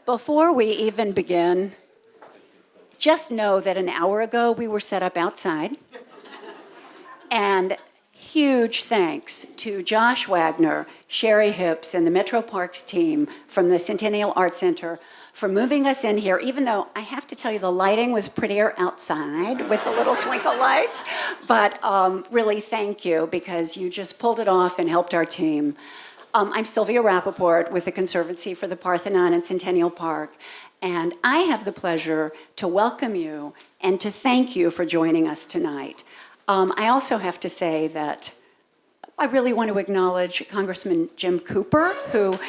Before we even begin, just know that an hour ago we were set up outside. And huge thanks to Josh Wagner, Sherry Hips, and the Metro Parks team from the Centennial Art Center for moving us in here, even though I have to tell you the lighting was prettier outside with the little twinkle lights. But really thank you, because you just pulled it off and helped our team. I'm Sylvia Rappaport with the Conservancy for the Parthenon and Centennial Park, and I have the pleasure to welcome you and to thank you for joining us tonight. I also have to say that I really want to acknowledge Congressman Jim Cooper, who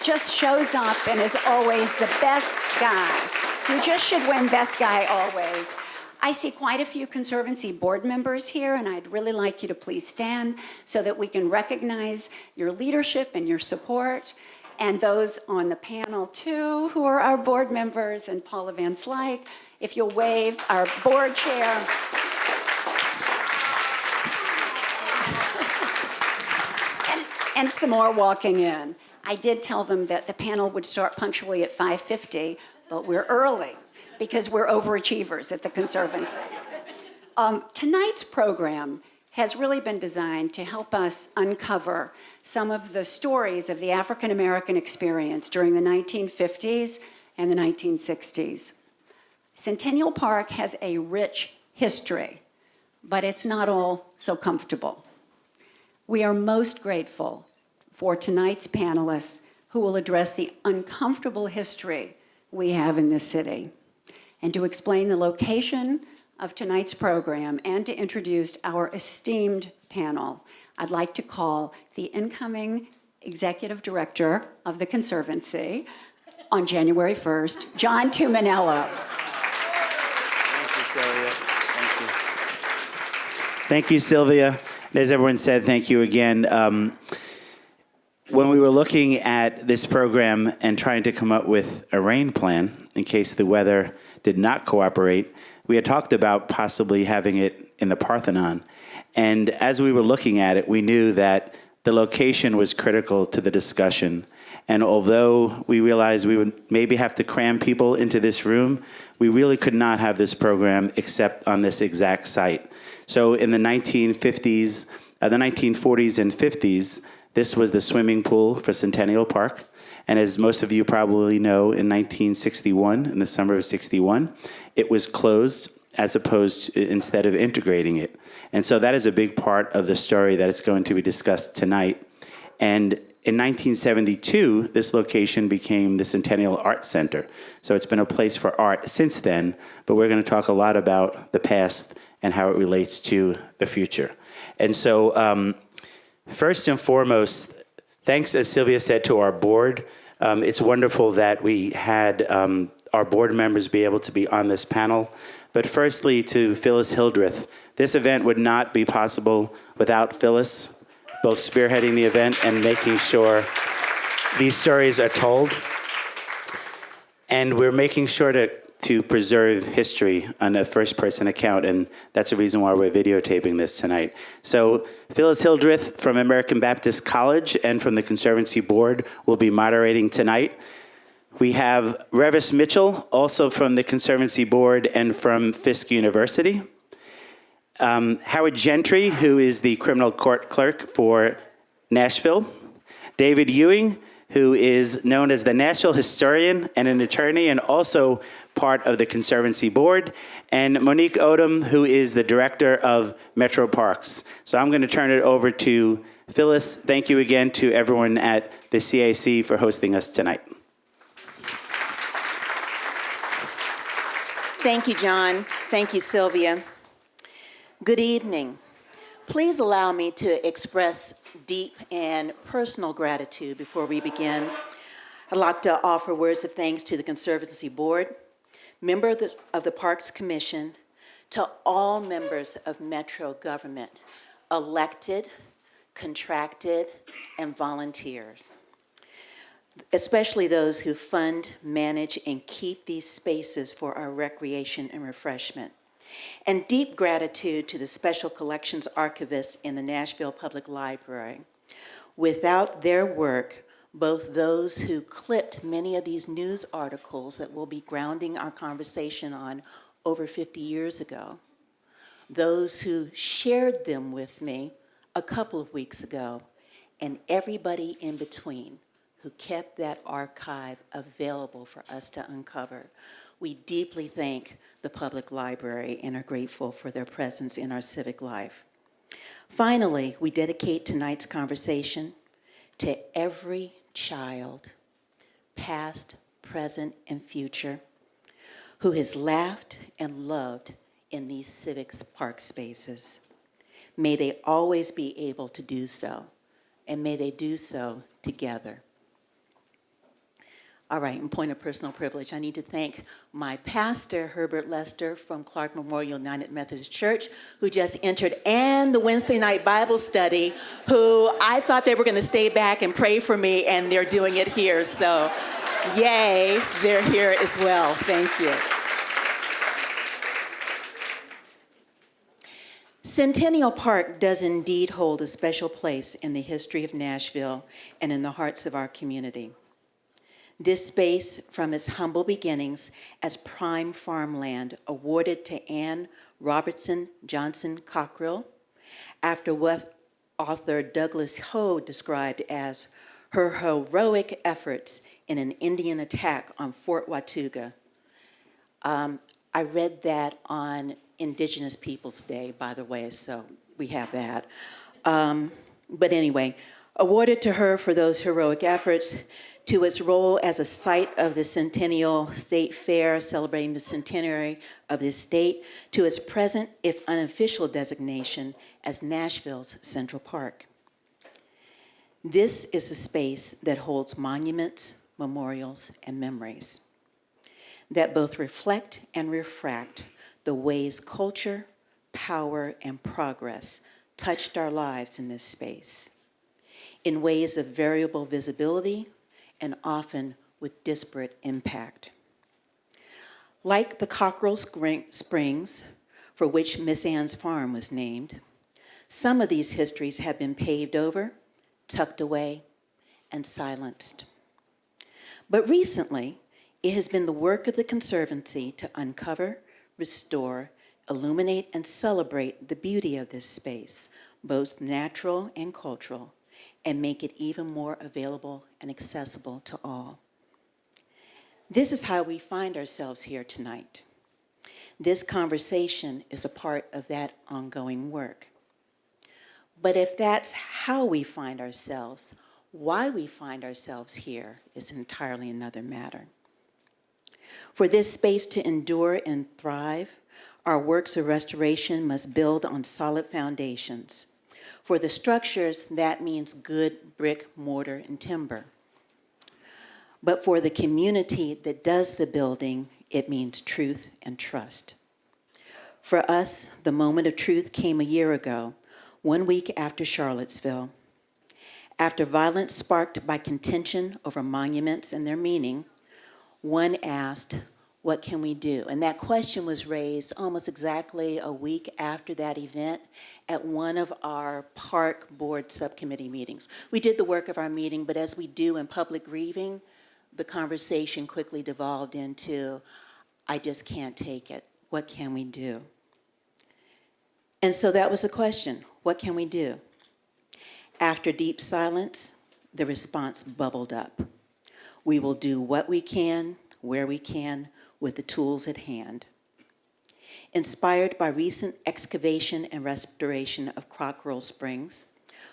just shows up and is always the best guy. You just should win best guy always. I see quite a few Conservancy board members here, and I'd really like you to please stand so that we can recognize your leadership and your support, and those on the panel too, who are our board members, and Paula Van Slyke, if you'll wave, our board chair. And some more walking in. I did tell them that the panel would start punctually at 5:50, but we're early because we're overachievers at the Conservancy. Tonight's program has really been designed to help us uncover some of the stories of the African American experience during the 1950s and the 1960s. Centennial Park has a rich history, but it's not all so comfortable. We are most grateful for tonight's panelists who will address the uncomfortable history we have in this city. And to explain the location of tonight's program and to introduce our esteemed panel, I'd like to call the incoming Executive Director of the Conservancy on January 1st, John Tuminello. Thank you, Sylvia. Thank you. Thank you, Sylvia. And as everyone said, thank you again. When we were looking at this program and trying to come up with a rain plan in case the weather did not cooperate, we had talked about possibly having it in the Parthenon. And as we were looking at it, we knew that the location was critical to the discussion. And although we realized we would maybe have to cram people into this room, we really could not have this program except on this exact site. So in the 1940s and 50s, this was the swimming pool for Centennial Park. And as most of you probably know, in 1961, in the summer of 61, it was closed as opposed to, instead of integrating it. And so that is a big part of the story that is going to be discussed tonight. And in 1972, this location became the Centennial Art Center. So it's been a place for art since then, but we're going to talk a lot about the past and how it relates to the future. And so first and foremost, thanks, as Sylvia said, to our board. It's wonderful that we had our board members be able to be on this panel. But firstly, to Phyllis Hildreth. This event would not be possible without Phyllis, both spearheading the event and making sure these stories are told. And we're making sure to preserve history on a first-person account, and that's the reason why we're videotaping this tonight. So Phyllis Hildreth from American Baptist College and from the Conservancy Board will be moderating tonight. We have Reavis Mitchell, also from the Conservancy Board and from Fisk University. Howard Gentry, who is the criminal court clerk for Nashville. David Ewing, who is known as the Nashville historian and an attorney and also part of the Conservancy Board, and Monique Odom, who is the director of Metro Parks. So I'm going to turn it over to Phyllis. Thank you again to everyone at the CAC for hosting us tonight. Thank you, John. Thank you, Sylvia. Good evening. Please allow me to express deep and personal gratitude before we begin. I'd like to offer words of thanks to the Conservancy Board, member of the Parks Commission, to all members of Metro government, elected, contracted, and volunteers, especially those who fund, manage, and keep these spaces for our recreation and refreshment. And deep gratitude to the Special Collections Archivists in the Nashville Public Library. Without their work, both those who clipped many of these news articles that we'll be grounding our conversation on over 50 years ago, those who shared them with me a couple of weeks ago, and everybody in between who kept that archive available for us to uncover. We deeply thank the public library and are grateful for their presence in our civic life. Finally, we dedicate tonight's conversation to every child, past, present, and future, who has laughed and loved in these civics park spaces. May they always be able to do so, and may they do so together. All right, in point of personal privilege, I need to thank my pastor, Herbert Lester from Clark Memorial United Methodist Church, who just entered, and the Wednesday night Bible study, who I thought they were going to stay back and pray for me, and they're doing it here. So, yay, they're here as well. Thank you. Centennial Park does indeed hold a special place in the history of Nashville and in the hearts of our community. This space, from its humble beginnings as prime farmland awarded to Anne Robertson Johnson Cockrell, after what author Douglas Ho described as her heroic efforts in an Indian attack on Fort Watauga. I read that on Indigenous Peoples Day, by the way, so we have that. But anyway, awarded to her for those heroic efforts, to its role as a site of the Centennial State Fair celebrating the centenary of this state, to its present, if unofficial, designation as Nashville's Central Park. This is a space that holds monuments, memorials, and memories that both reflect and refract the ways culture, power, and progress touched our lives in this space, in ways of variable visibility and often with disparate impact. Like the Cockrell Springs, for which Miss Ann's farm was named, some of these histories have been paved over, tucked away, and silenced. But recently, it has been the work of the Conservancy to uncover, restore, illuminate, and celebrate the beauty of this space, both natural and cultural, and make it even more available and accessible to all. This is how we find ourselves here tonight. This conversation is a part of that ongoing work. But if that's how we find ourselves, why we find ourselves here is entirely another matter. For this space to endure and thrive, our works of restoration must build on solid foundations. For the structures, that means good brick, mortar, and timber. But for the community that does the building, it means truth and trust. For us, the moment of truth came a year ago, 1 week after Charlottesville. After violence sparked by contention over monuments and their meaning, one asked, what can we do? And that question was raised almost exactly a week after that event at one of our park board subcommittee meetings. We did the work of our meeting, but as we do in public grieving, the conversation quickly devolved into, I just can't take it. What can we do? And so that was the question, what can we do? After deep silence, the response bubbled up. We will do what we can, where we can, with the tools at hand. Inspired by recent excavation and restoration of Cockrell Springs,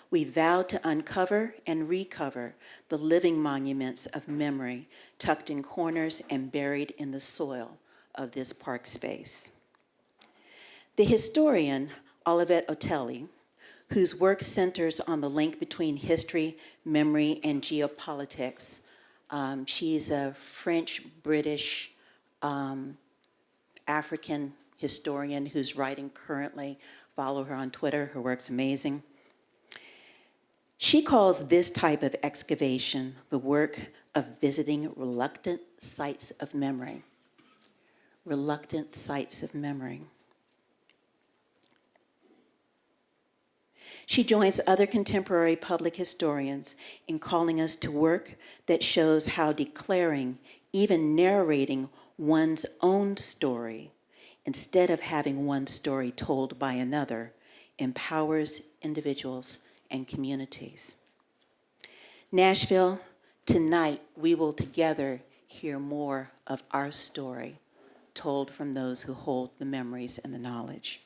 we vowed to uncover and recover the living monuments of memory tucked in corners and buried in the soil of this park space. The historian Olivette Otelli, whose work centers on the link between history, memory, and geopolitics, she's a French-British African historian who's writing currently. Follow her on Twitter, her work's amazing. She calls this type of excavation the work of visiting reluctant sites of memory. Reluctant sites of memory. She joins other contemporary public historians in calling us to work that shows how declaring, even narrating one's own story, instead of having one story told by another, empowers individuals and communities. Nashville, tonight we will together hear more of our story, told from those who hold the memories and the knowledge.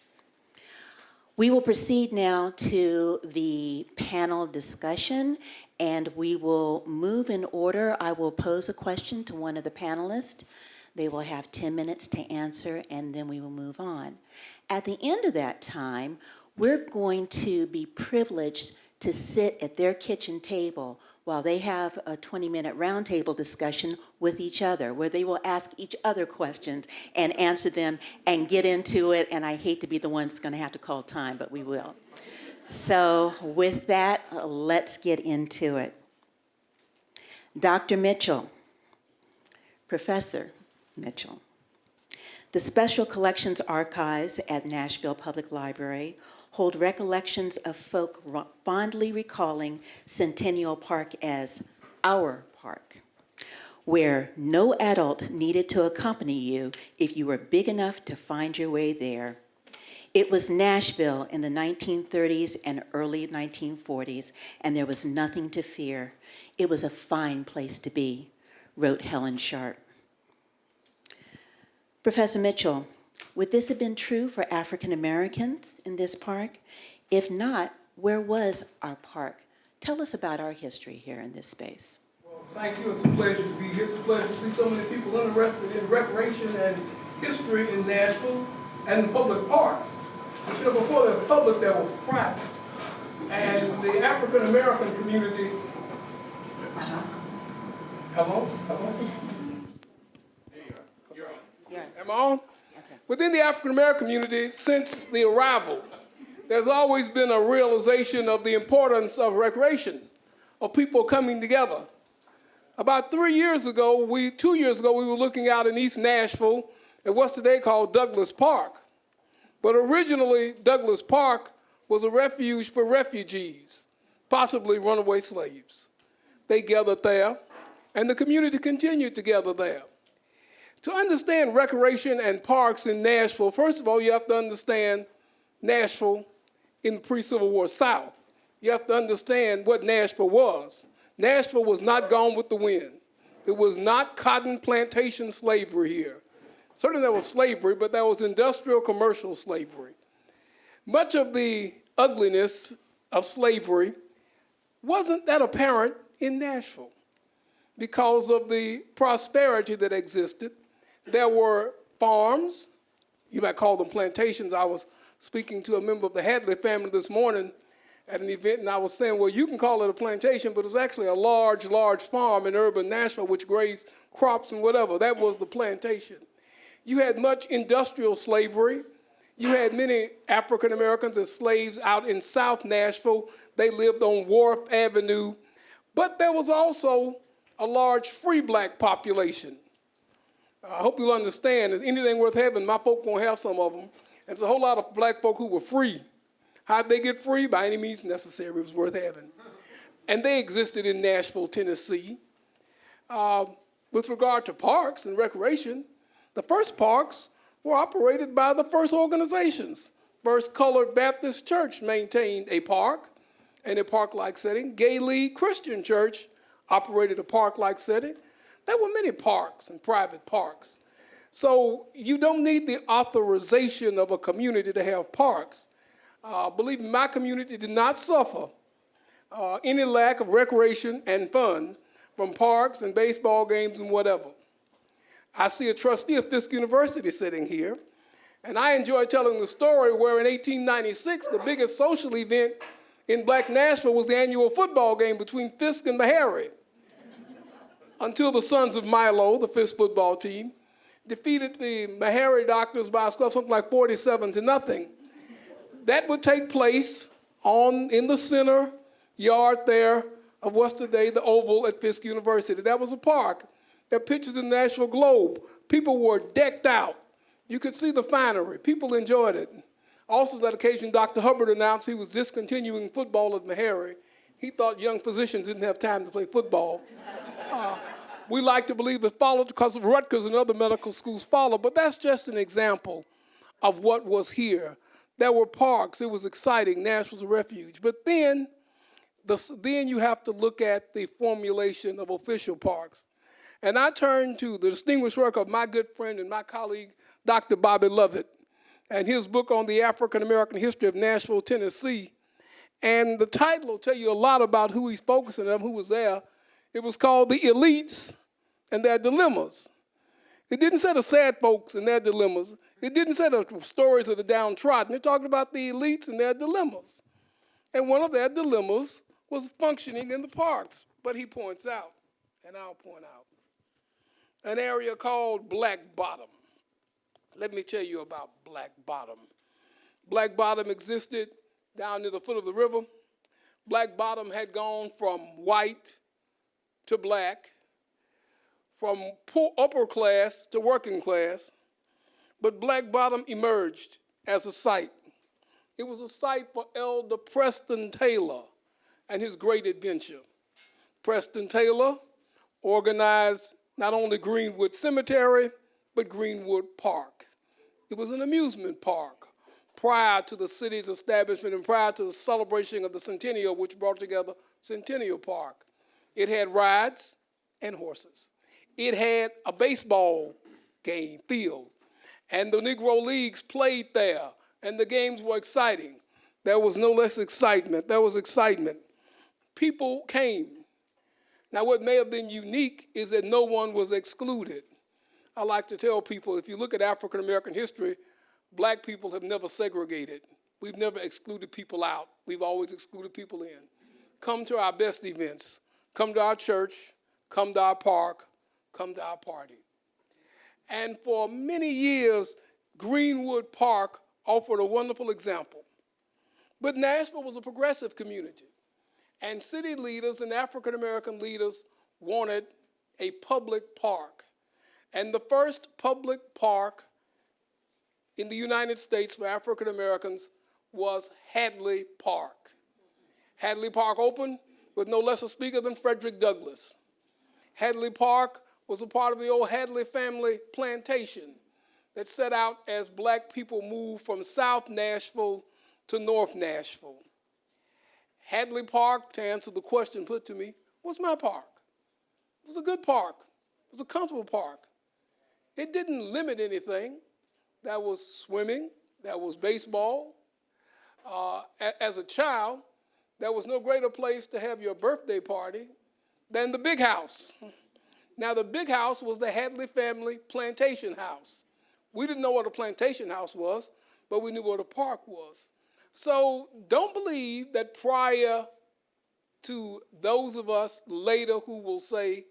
We will proceed now to the panel discussion, and we will move in order. I will pose a question to one of the panelists. They will have 10 minutes to answer, and then we will move on. At the end of that time, we're going to be privileged to sit at their kitchen table while they have a 20-minute roundtable discussion with each other, where they will ask each other questions and answer them and get into it. And I hate to be the one that's going to have to call time, but we will. So with that, let's get into it. Dr. Mitchell, Professor Mitchell. The Special Collections Archives at Nashville Public Library hold recollections of folk fondly recalling Centennial Park as our park, where no adult needed to accompany you if you were big enough to find your way there. It was Nashville in the 1930s and early 1940s, and there was nothing to fear. It was a fine place to be, wrote Helen Sharp. Professor Mitchell, would this have been true for African Americans in this park? If not, where was our park? Tell us about our history here in this space. Well, thank you. It's a pleasure to be here. It's a pleasure to see so many people interested in recreation and history in Nashville and the public parks. But you know, before there was public, there was private. And the African American community. Hello? Am I on? Okay. Within the African American community, since the arrival, there's always been a realization of the importance of recreation, of people coming together. About 2 years ago, we were looking out in East Nashville at what's today called Douglas Park. But originally, Douglas Park was a refuge for refugees, possibly runaway slaves. They gathered there, and the community continued to gather there. To understand recreation and parks in Nashville, first of all, you have to understand Nashville in the pre-Civil War South. You have to understand what Nashville was. Nashville was not gone with the wind. It was not cotton plantation slavery here. Certainly there was slavery, but there was industrial commercial slavery. Much of the ugliness of slavery wasn't that apparent in Nashville because of the prosperity that existed. There were farms, you might call them plantations. I was speaking to a member of the Hadley family this morning at an event, and I was saying, well, you can call it a plantation, but it was actually a large farm in urban Nashville which grazed crops and whatever. That was the plantation. You had much industrial slavery. You had many African Americans as slaves out in South Nashville. They lived on Wharf Avenue. But there was also a large free black population. I hope you'll understand that anything worth having, my folk gonna have some of them. And there's a whole lot of black folk who were free. How'd they get free? By any means necessary, it was worth having. And they existed in Nashville, Tennessee. With regard to parks and recreation, the first parks were operated by the first organizations. First Colored Baptist Church maintained a park and a park-like setting. Gay League Christian Church operated a park-like setting. There were many parks and private parks. So you don't need the authorization of a community to have parks. Believe me, my community did not suffer any lack of recreation and fun from parks and baseball games and whatever. I see a trustee of Fisk University sitting here, and I enjoy telling the story where in 1896, the biggest social event in Black Nashville was the annual football game between Fisk and Meharry, until the Sons of Milo, the Fisk football team, defeated the Meharry Doctors by a score of something like 47-0. That would take place in the center yard there of what's today the Oval at Fisk University. That was a park. There are pictures in the Nashville Globe. People were decked out. You could see the finery. People enjoyed it. Also, that occasion, Dr. Hubbard announced he was discontinuing football at Meharry. He thought young physicians didn't have time to play football. We like to believe it followed because of Rutgers and other medical schools followed, but that's just an example of what was here. There were parks. It was exciting. Nashville's a refuge. But then you have to look at the formulation of official parks. And I turn to the distinguished work of my good friend and my colleague, Dr. Bobby Lovett, and his book on the African-American history of Nashville, Tennessee. And the title will tell you a lot about who he's focusing on, who was there. It was called The Elites and Their Dilemmas. It didn't say the sad folks and their dilemmas. It didn't say the stories of the downtrodden. It talked about the elites and their dilemmas. And one of their dilemmas was functioning in the parks. But he points out, and I'll point out, an area called Black Bottom. Let me tell you about Black Bottom. Black Bottom existed down near the foot of the river. Black Bottom had gone from white to black, from poor upper class to working class, but Black Bottom emerged as a site. It was a site for Elder Preston Taylor and his great adventure. Preston Taylor organized not only Greenwood Cemetery, but Greenwood Park. It was an amusement park prior to the city's establishment and prior to the celebration of the centennial, which brought together Centennial Park. It had rides and horses. It had a baseball game field, and the Negro Leagues played there, and the games were exciting. There was no less excitement. There was excitement. People came. Now, what may have been unique is that no one was excluded. I like to tell people, if you look at African-American history, black people have never segregated. We've never excluded people out. We've always excluded people in. Come to our best events. Come to our church. Come to our park. Come to our party. And for many years, Greenwood Park offered a wonderful example. But Nashville was a progressive community. And city leaders and African-American leaders wanted a public park. And the first public park in the United States for African-Americans was Hadley Park. Hadley Park opened with no less a speaker than Frederick Douglass. Hadley Park was a part of the old Hadley family plantation that set out as black people moved from South Nashville to North Nashville. Hadley Park, to answer the question put to me, was my park. It was a good park. It was a comfortable park. It didn't limit anything. There was swimming. There was baseball. As a child, there was no greater place to have your birthday party than the big house. Now, the big house was the Hadley family plantation house. We didn't know what a plantation house was, but we knew what a park was. So don't believe that prior to those of us later who will say,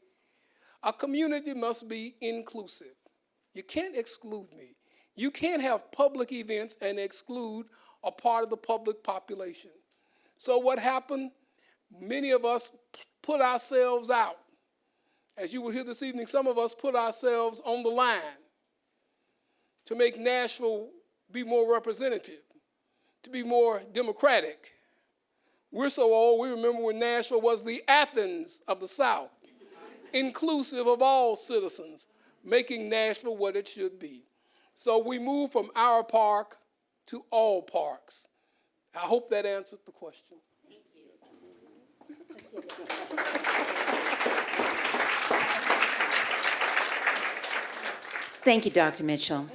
a community must be inclusive. You can't exclude me. You can't have public events and exclude a part of the public population. So what happened? Many of us put ourselves out. As you will hear this evening, some of us put ourselves on the line to make Nashville be more representative, to be more democratic. We're so old, we remember when Nashville was the Athens of the South, inclusive of all citizens, making Nashville what it should be. So we moved from our park to all parks. I hope that answered the question. Thank you. Thank you, Dr. Mitchell.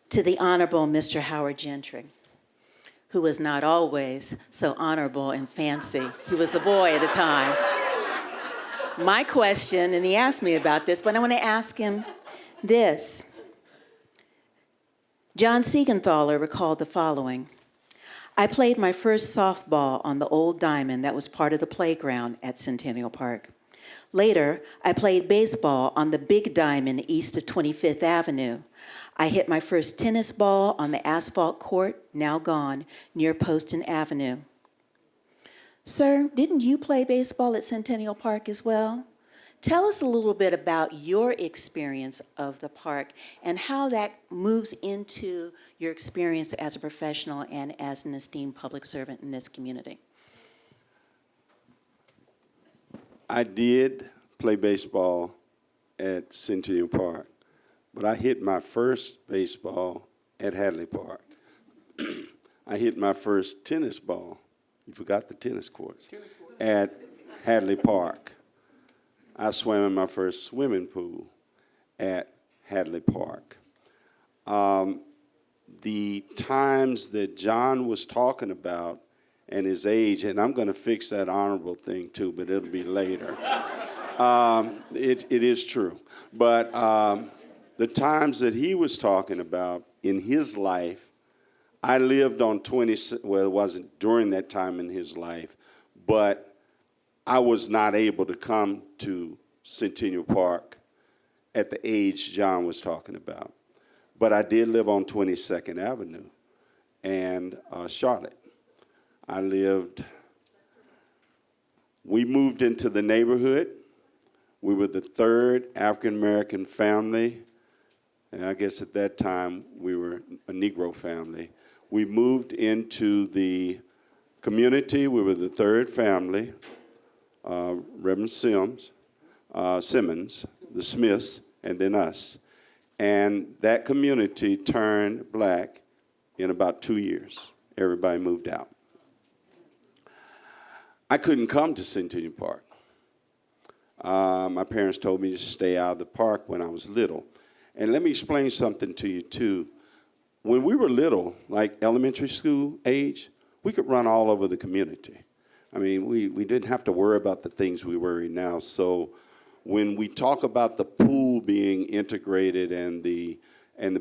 To the Honorable Mr. Howard Gentry, who was not always so honorable and fancy. He was a boy at a time. My question, and he asked me about this, but I want to ask him this. John Siegenthaler recalled the following. I played my first softball on the old diamond that was part of the playground at Centennial Park. Later, I played baseball on the big diamond east of 25th Avenue. I hit my first tennis ball on the asphalt court, now gone, near Poston Avenue. Sir, didn't you play baseball at Centennial Park as well? Tell us a little bit about your experience of the park and how that moves into your experience as a professional and as an esteemed public servant in this community. I did play baseball at Centennial Park, but I hit my first baseball at Hadley Park. I hit my first tennis ball, you forgot the tennis courts, at Hadley Park. I swam in my first swimming pool at Hadley Park. The times that John was talking about and his age, and I'm going to fix that honorable thing too, but it'll be later. It is true. But the times that he was talking about in his life, I lived on 20, well, it wasn't during that time in his life, but I was not able to come to Centennial Park at the age John was talking about. But I did live on 22nd Avenue and Charlotte. We moved into the neighborhood. We were the third African-American family, and I guess at that time we were a Negro family. We moved into the community. We were the third family, Reverend Simmons, the Smiths, and then us. And that community turned black in about 2 years. Everybody moved out. I couldn't come to Centennial Park. My parents told me to stay out of the park when I was little. And let me explain something to you, too. When we were little, like elementary school age, we could run all over the community. I mean, we didn't have to worry about the things we worry now. So when we talk about the pool being integrated and the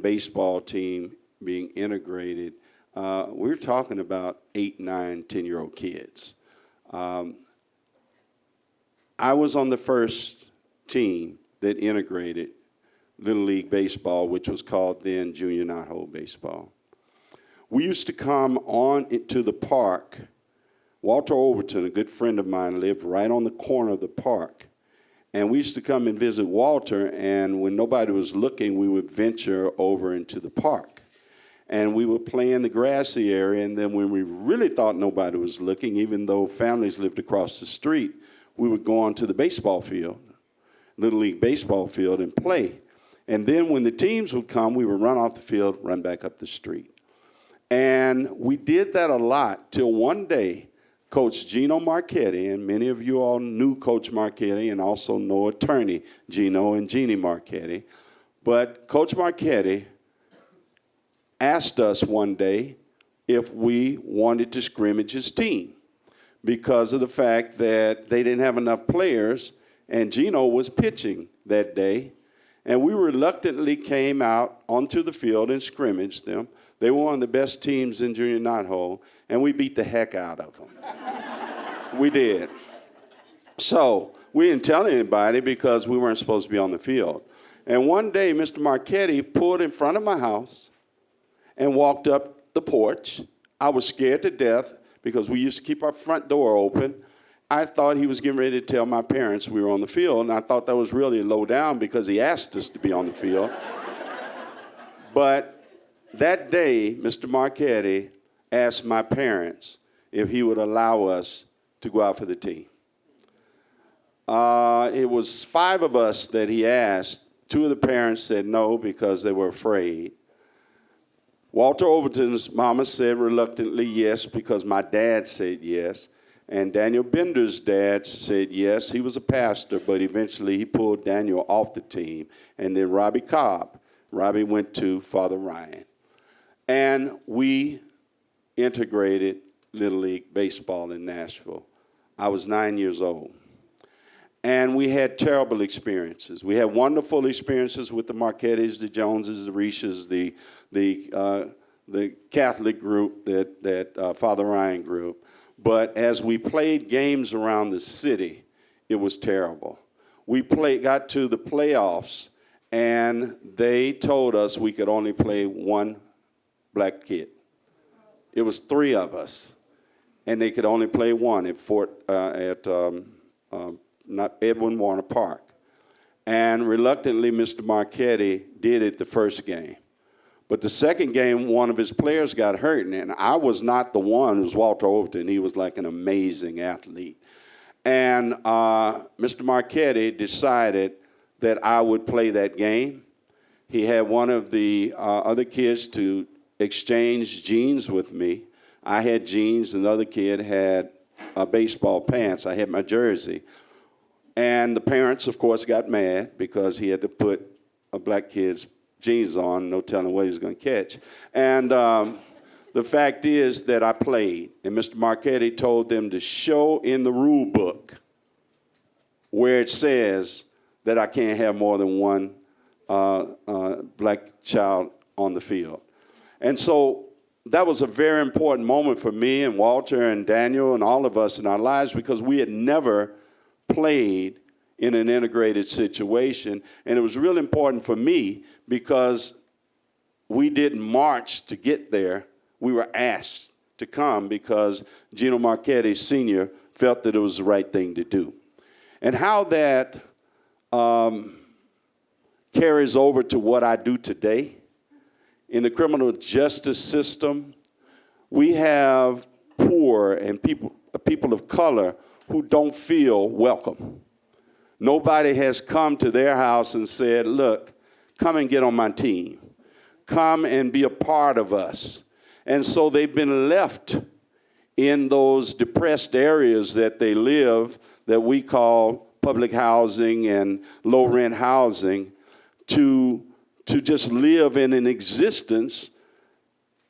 baseball team being integrated, we're talking about 8, 9, 10-year-old kids. I was on the first team that integrated Little League Baseball, which was called then Junior Knothole Baseball. We used to come on into the park. Walter Overton, a good friend of mine, lived right on the corner of the park. And we used to come and visit Walter, and when nobody was looking, we would venture over into the park. And we would play in the grassy area, and then when we really thought nobody was looking, even though families lived across the street, we would go onto the baseball field, Little League baseball field, and play. And then when the teams would come, we would run off the field, run back up the street. And we did that a lot till one day, Coach Gino Marchetti, and many of you all knew Coach Marchetti and also know attorney Gino and Jeannie Marchetti. But Coach Marchetti asked us one day if we wanted to scrimmage his team because of the fact that they didn't have enough players, and Gino was pitching that day. And we reluctantly came out onto the field and scrimmaged them. They were one of the best teams in Junior Knothole, and we beat the heck out of them. We did. So we didn't tell anybody because we weren't supposed to be on the field. And one day, Mr. Marchetti pulled in front of my house and walked up the porch. I was scared to death because we used to keep our front door open. I thought he was getting ready to tell my parents we were on the field, and I thought that was really low down because he asked us to be on the field. But that day, Mr. Marchetti asked my parents if he would allow us to go out for the team. It was 5 of us that he asked. 2 of the parents said no because they were afraid. Walter Overton's mama said reluctantly yes because my dad said yes. And Daniel Bender's dad said yes. He was a pastor, but eventually he pulled Daniel off the team. And then Robbie Cobb. Robbie went to Father Ryan. And we integrated Little League Baseball in Nashville. I was 9 years old. And we had terrible experiences. We had wonderful experiences with the Marchettis, the Joneses, the Reaches, the Catholic group, that Father Ryan group. But as we played games around the city, it was terrible. We got to the playoffs, and they told us we could only play one black kid. It was 3 of us, and they could only play one at Edwin Warner Park. And reluctantly, Mr. Marchetti did it the first game. But the second game, one of his players got hurt, and I was not the one. It was Walter Overton. He was like an amazing athlete. And Mr. Marchetti decided that I would play that game. He had one of the other kids to exchange jeans with me. I had jeans, and the other kid had baseball pants. I had my jersey. And the parents, of course, got mad because he had to put a black kid's jeans on, no telling what he was going to catch. And the fact is that I played, and Mr. Marchetti told them to show in the rule book where it says that I can't have more than one black child on the field. And so that was a very important moment for me and Walter and Daniel and all of us in our lives, because we had never played in an integrated situation. And it was really important for me because we didn't march to get there. We were asked to come because Gino Marchetti Sr. felt that it was the right thing to do. And how that carries over to what I do today. In the criminal justice system, we have poor and people of color who don't feel welcome. Nobody has come to their house and said, look, come and get on my team. Come and be a part of us. And so they've been left in those depressed areas that they live, that we call public housing and low-rent housing, to just live in an existence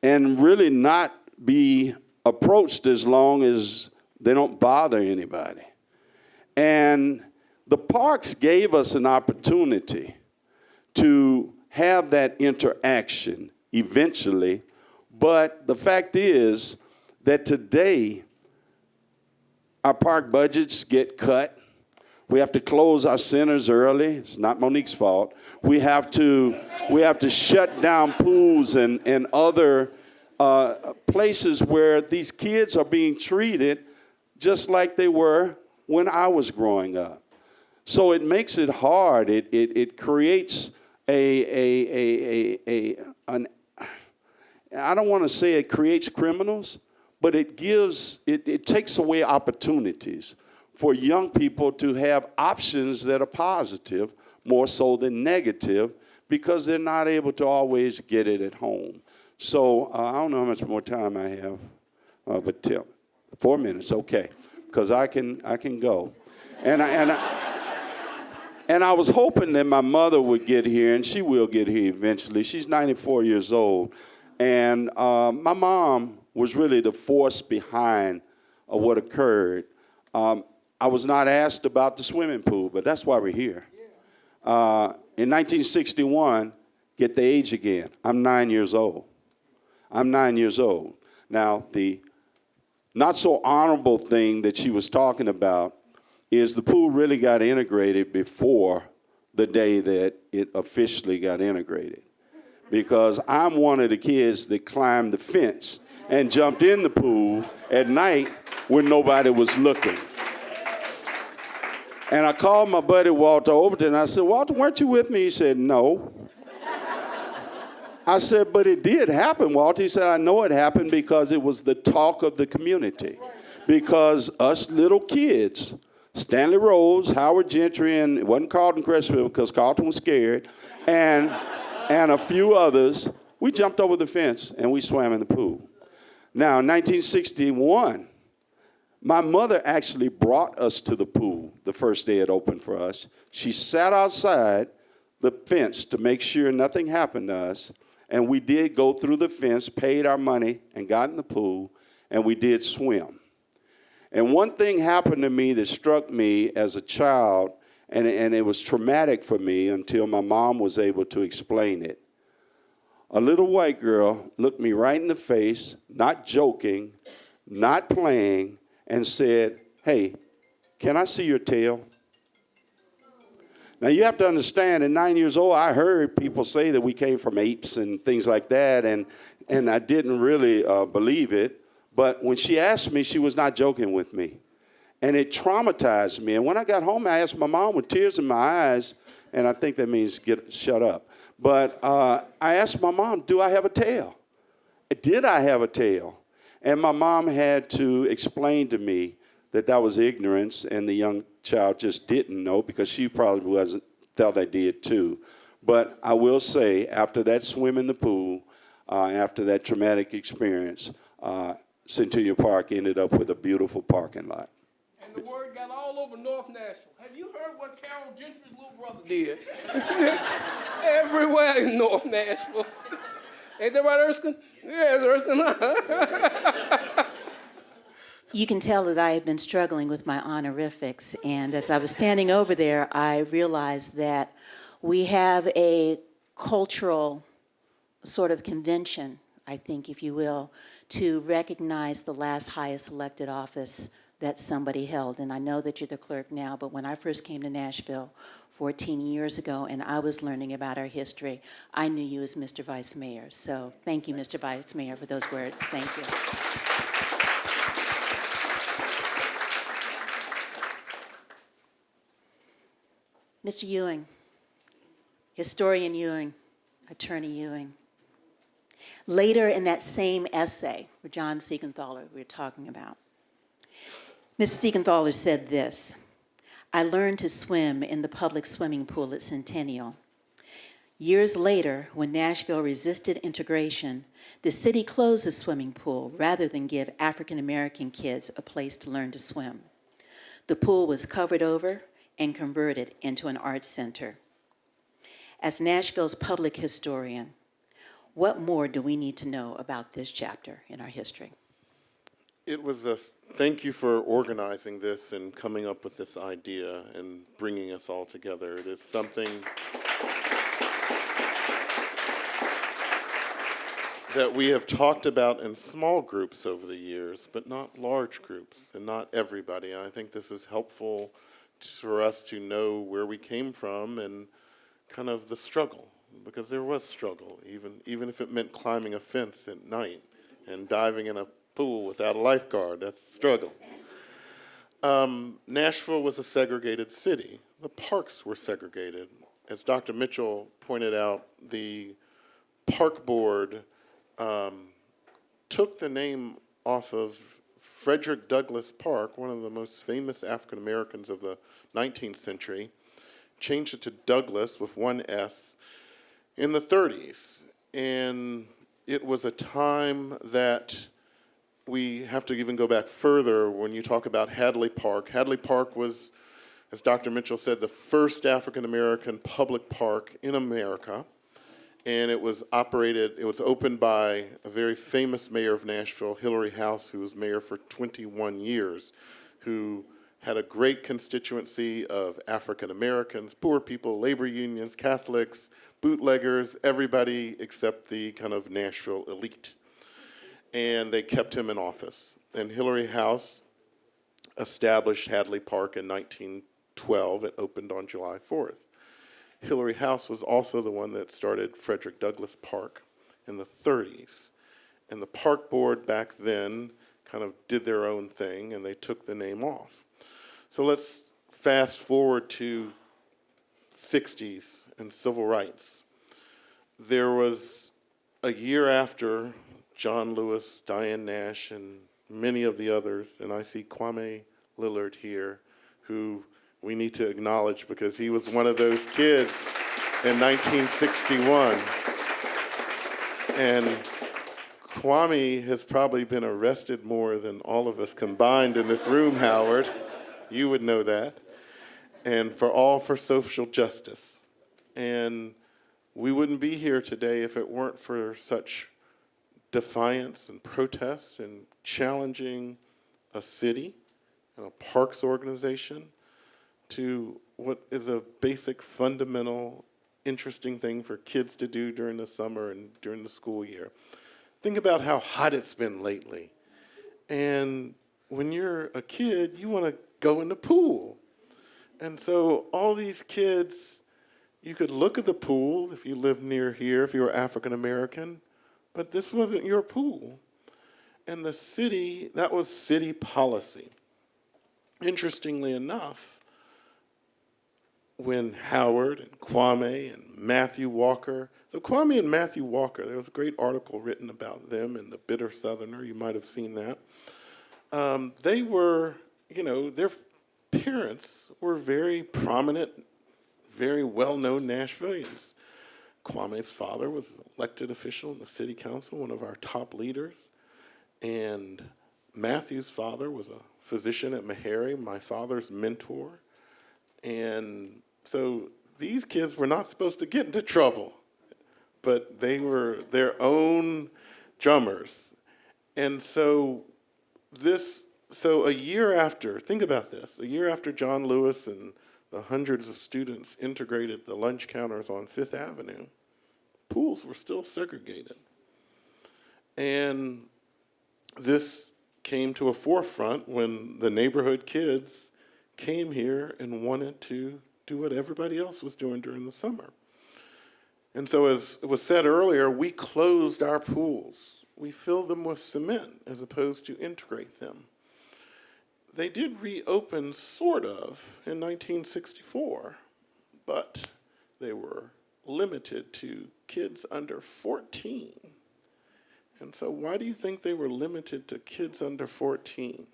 and really not be approached as long as they don't bother anybody. And the parks gave us an opportunity to have that interaction eventually, but the fact is that today our park budgets get cut. We have to close our centers early. It's not Monique's fault. We have to shut down pools and other places where these kids are being treated just like they were when I was growing up. So it makes it hard. It creates I don't want to say it creates criminals, but it takes away opportunities for young people to have options that are positive more so than negative, because they're not able to always get it at home. So I don't know how much more time I have, but 4 minutes, okay, because I can go. And I was hoping that my mother would get here, and she will get here eventually. She's 94 years old. And my mom was really the force behind what occurred. I was not asked about the swimming pool, but that's why we're here. In 1961, get the age again, I'm 9 years old. I'm 9 years old. Now, the not so honorable thing that she was talking about is the pool really got integrated before the day that it officially got integrated. Because I'm one of the kids that climbed the fence and jumped in the pool at night when nobody was looking. And I called my buddy Walter Overton, and I said, Walter, weren't you with me? He said, no. I said, but it did happen, Walter. He said, I know it happened because it was the talk of the community. Because us little kids, Stanley Rose, Howard Gentry, and it wasn't Carlton Crestfield because Carlton was scared, and a few others, we jumped over the fence and we swam in the pool. Now, in 1961, my mother actually brought us to the pool the first day it opened for us. She sat outside the fence to make sure nothing happened to us, and we did go through the fence, paid our money, and got in the pool, and we did swim. And one thing happened to me that struck me as a child, and it was traumatic for me until my mom was able to explain it. A little white girl looked me right in the face, not joking, not playing, and said, hey, can I see your tail? Now, you have to understand, at 9 years old, I heard people say that we came from apes and things like that, and I didn't really believe it. But when she asked me, she was not joking with me. And it traumatized me. And when I got home, I asked my mom with tears in my eyes, and I think that means shut up. But I asked my mom, do I have a tail? Did I have a tail? And my mom had to explain to me that was ignorance, and the young child just didn't know, because she probably felt I did too. But I will say, after that swim in the pool, after that traumatic experience, Centennial Park ended up with a beautiful parking lot. And the word got all over North Nashville. Have you heard what Carol Gentry's little brother did? Everywhere in North Nashville. Ain't that right, Erskine? Yes, Erskine. You can tell that I have been struggling with my honorifics, and as I was standing over there, I realized that we have a cultural sort of convention, I think, if you will, to recognize the last highest elected office that somebody held. And I know that you're the clerk now, but when I first came to Nashville 14 years ago and I was learning about our history, I knew you as Mr. Vice Mayor. So thank you, Mr. Vice Mayor, for those words. Thank you. Mr. Ewing, historian Ewing, attorney Ewing. Later in that same essay, with John Siegenthaler we were talking about, Mr. Siegenthaler said this: I learned to swim in the public swimming pool at Centennial. Years later, when Nashville resisted integration, the city closed the swimming pool rather than give African American kids a place to learn to swim. The pool was covered over and converted into an arts center. As Nashville's public historian, what more do we need to know about this chapter in our history? It was thank you for organizing this and coming up with this idea and bringing us all together. It is something that we have talked about in small groups over the years, but not large groups and not everybody. And I think this is helpful for us to know where we came from and kind of the struggle, because there was struggle, even if it meant climbing a fence at night and diving in a pool without a lifeguard. That's a struggle. Nashville was a segregated city. The parks were segregated. As Dr. Mitchell pointed out, the park board took the name off of Frederick Douglass Park, one of the most famous African Americans of the 19th century, changed it to Douglass with one S in the 30s. And it was a time that we have to even go back further when you talk about Hadley Park. Hadley Park was, as Dr. Mitchell said, the first African-American public park in America. And it was opened by a very famous mayor of Nashville, Hillary House, who was mayor for 21 years, who had a great constituency of African Americans, poor people, labor unions, Catholics, bootleggers, everybody except the kind of Nashville elite. And they kept him in office. And Hillary House established Hadley Park in 1912. It opened on July 4th. Hillary House was also the one that started Frederick Douglass Park in the 30s. And the park board back then kind of did their own thing, and they took the name off. So let's fast forward to 60s and civil rights. There was a year after John Lewis, Diane Nash, and many of the others, and I see Kwame Lillard here, who we need to acknowledge because he was one of those kids in 1961. And Kwame has probably been arrested more than all of us combined in this room, Howard. You would know that. And for social justice. And we wouldn't be here today if it weren't for such defiance and protests and challenging a city and a parks organization to what is a basic, fundamental, interesting thing for kids to do during the summer and during the school year. Think about how hot it's been lately. And when you're a kid, you want to go in the pool. And so all these kids, you could look at the pool if you lived near here, if you were African American, but this wasn't your pool. And the city, that was city policy. Interestingly enough, when Howard and Kwame and Matthew Walker, so Kwame and Matthew Walker, there was a great article written about them in the Bitter Southerner, you might have seen that. They were, their parents were very prominent, very well-known Nashvillians. Kwame's father was an elected official in the city council, one of our top leaders. And Matthew's father was a physician at Meharry, my father's mentor. And so these kids were not supposed to get into trouble, but they were their own drummers. And so a year after, think about this, a year after John Lewis and the hundreds of students integrated the lunch counters on Fifth Avenue, pools were still segregated. And this came to a forefront when the neighborhood kids came here and wanted to do what everybody else was doing during the summer. And so, as it was said earlier, we closed our pools. We filled them with cement as opposed to integrate them. They did reopen, sort of, in 1964, but they were limited to kids under 14. And so why do you think they were limited to kids under 14?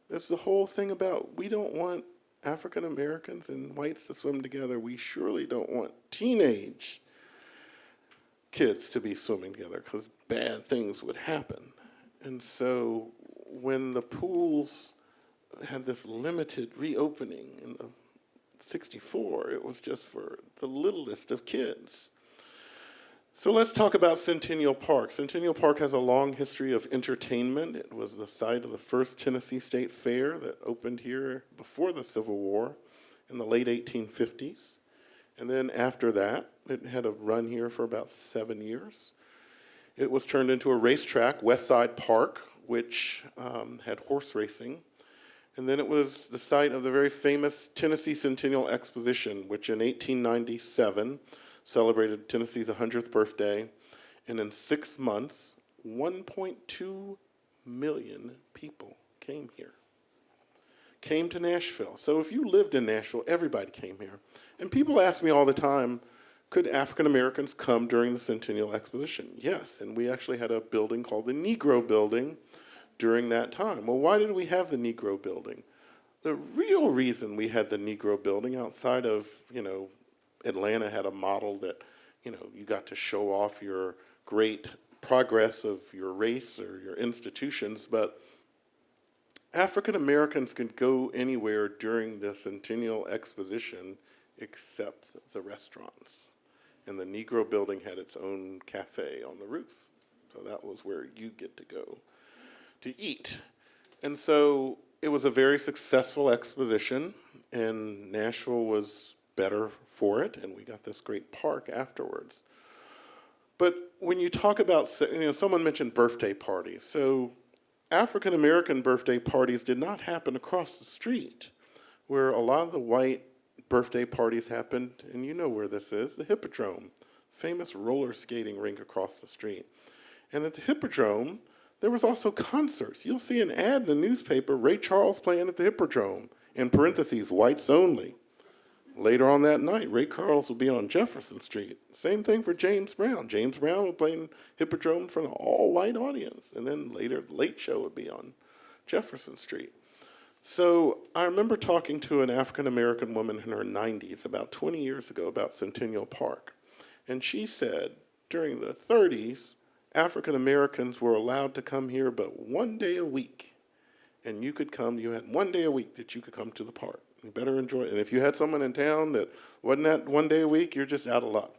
There's the whole thing about we don't want African Americans and whites to swim together. We surely don't want teenage kids to be swimming together because bad things would happen. And so when the pools had this limited reopening in the 64, it was just for the littlest of kids. So let's talk about Centennial Park. Centennial Park has a long history of entertainment. It was the site of the first Tennessee State Fair that opened here before the Civil War in the late 1850s. And then after that, it had a run here for about 7 years. It was turned into a racetrack, Westside Park, which had horse racing. And then it was the site of the very famous Tennessee Centennial Exposition, which in 1897 celebrated Tennessee's 100th birthday. And in 6 months, 1.2 million people came here, came to Nashville. So if you lived in Nashville, everybody came here. And people ask me all the time, could African Americans come during the Centennial Exposition? Yes, and we actually had a building called the Negro Building during that time. Well, why did we have the Negro Building? The real reason we had the Negro Building, outside of, Atlanta had a model that, you got to show off your great progress of your race or your institutions, but African Americans could go anywhere during the Centennial Exposition except the restaurants. And the Negro Building had its own cafe on the roof. So that was where you get to go to eat. And so it was a very successful exposition, and Nashville was better for it, and we got this great park afterwards. But when you talk about, someone mentioned birthday parties. So African American birthday parties did not happen across the street, where a lot of the white birthday parties happened, and you know where this is, the Hippodrome, famous roller skating rink across the street. And at the Hippodrome, there was also concerts. You'll see an ad in the newspaper, Ray Charles playing at the Hippodrome, in parentheses, whites only. Later on that night, Ray Charles will be on Jefferson Street. Same thing for James Brown. James Brown would play in Hippodrome in front of an all-white audience. And then later, the Late Show would be on Jefferson Street. So I remember talking to an African-American woman in her 90s about 20 years ago about Centennial Park. And she said during the 30s, African-Americans were allowed to come here but 1 day a week. And you could come, you had 1 day a week that you could come to the park. You better enjoy it. And if you had someone in town that wasn't that 1 day a week, you're just out of luck.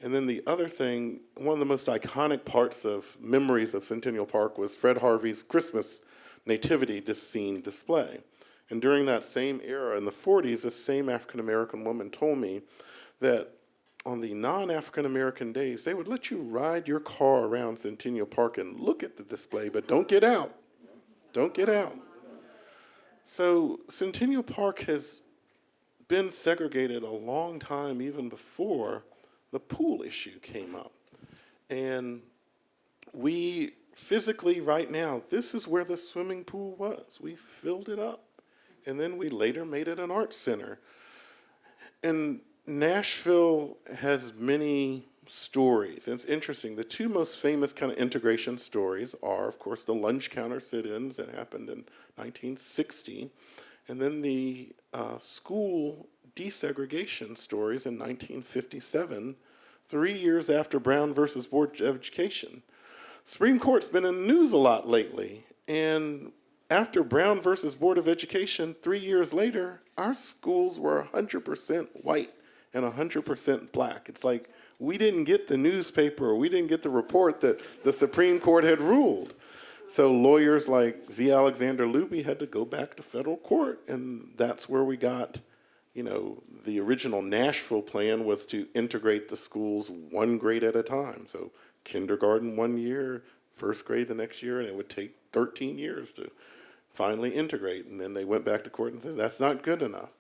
And then the other thing, one of the most iconic parts of memories of Centennial Park was Fred Harvey's Christmas nativity scene display. And during that same era, in the 40s, this same African-American woman told me that on the non-African-American days, they would let you ride your car around Centennial Park and look at the display, but don't get out. Don't get out. So Centennial Park has been segregated a long time, even before the pool issue came up. And we physically, right now, this is where the swimming pool was. We filled it up. and then we later made it an arts center. And Nashville has many stories. And it's interesting. The two most famous kind of integration stories are, of course, the lunch counter sit-ins that happened in 1960, and then the school desegregation stories in 1957, 3 years after Brown versus Board of Education. Supreme Court's been in the news a lot lately, and after Brown versus Board of Education, 3 years later, our schools were 100% white and 100% black. It's like we didn't get the newspaper, or we didn't get the report that the Supreme Court had ruled. So lawyers like Z. Alexander Luby had to go back to federal court, and that's where we got, the original Nashville plan was to integrate the schools one grade at a time. So kindergarten 1 year, first grade the next year, and it would take 13 years to finally integrate. And then they went back to court and said, that's not good enough.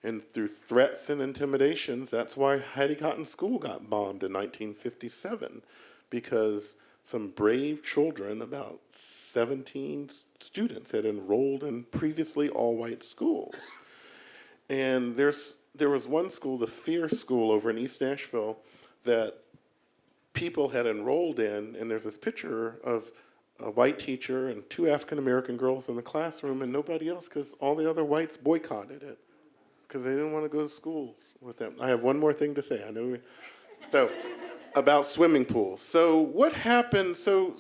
And through threats and intimidations, that's why Hattie Cotton School got bombed in 1957, because some brave children, about 17 students, had enrolled in previously all-white schools. And there was one school, the Fear School over in East Nashville, that people had enrolled in, and there's this picture of a white teacher and two African-American girls in the classroom and nobody else, because all the other whites boycotted it because they didn't want to go to schools with them. I have one more thing to say. About swimming pools. So what happened? So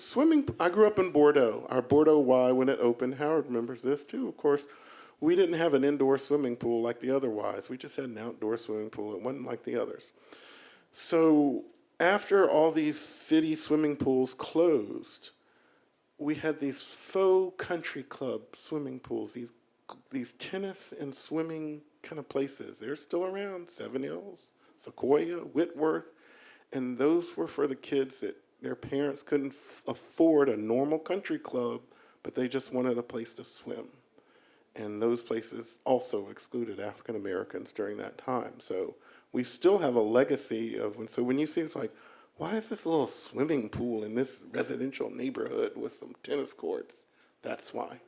I grew up in Bordeaux. Our Bordeaux Y, when it opened, Howard remembers this too, of course, we didn't have an indoor swimming pool like the other Ys. We just had an outdoor swimming pool. It wasn't like the others. So after all these city swimming pools closed, we had these faux country club swimming pools, these tennis and swimming kind of places. They're still around, Seven Hills, Sequoia, Whitworth, and those were for the kids that their parents couldn't afford a normal country club, but they just wanted a place to swim. And those places also excluded African Americans during that time. So we still have a legacy of when you see it's like, why is this little swimming pool in this residential neighborhood with some tennis courts? That's why.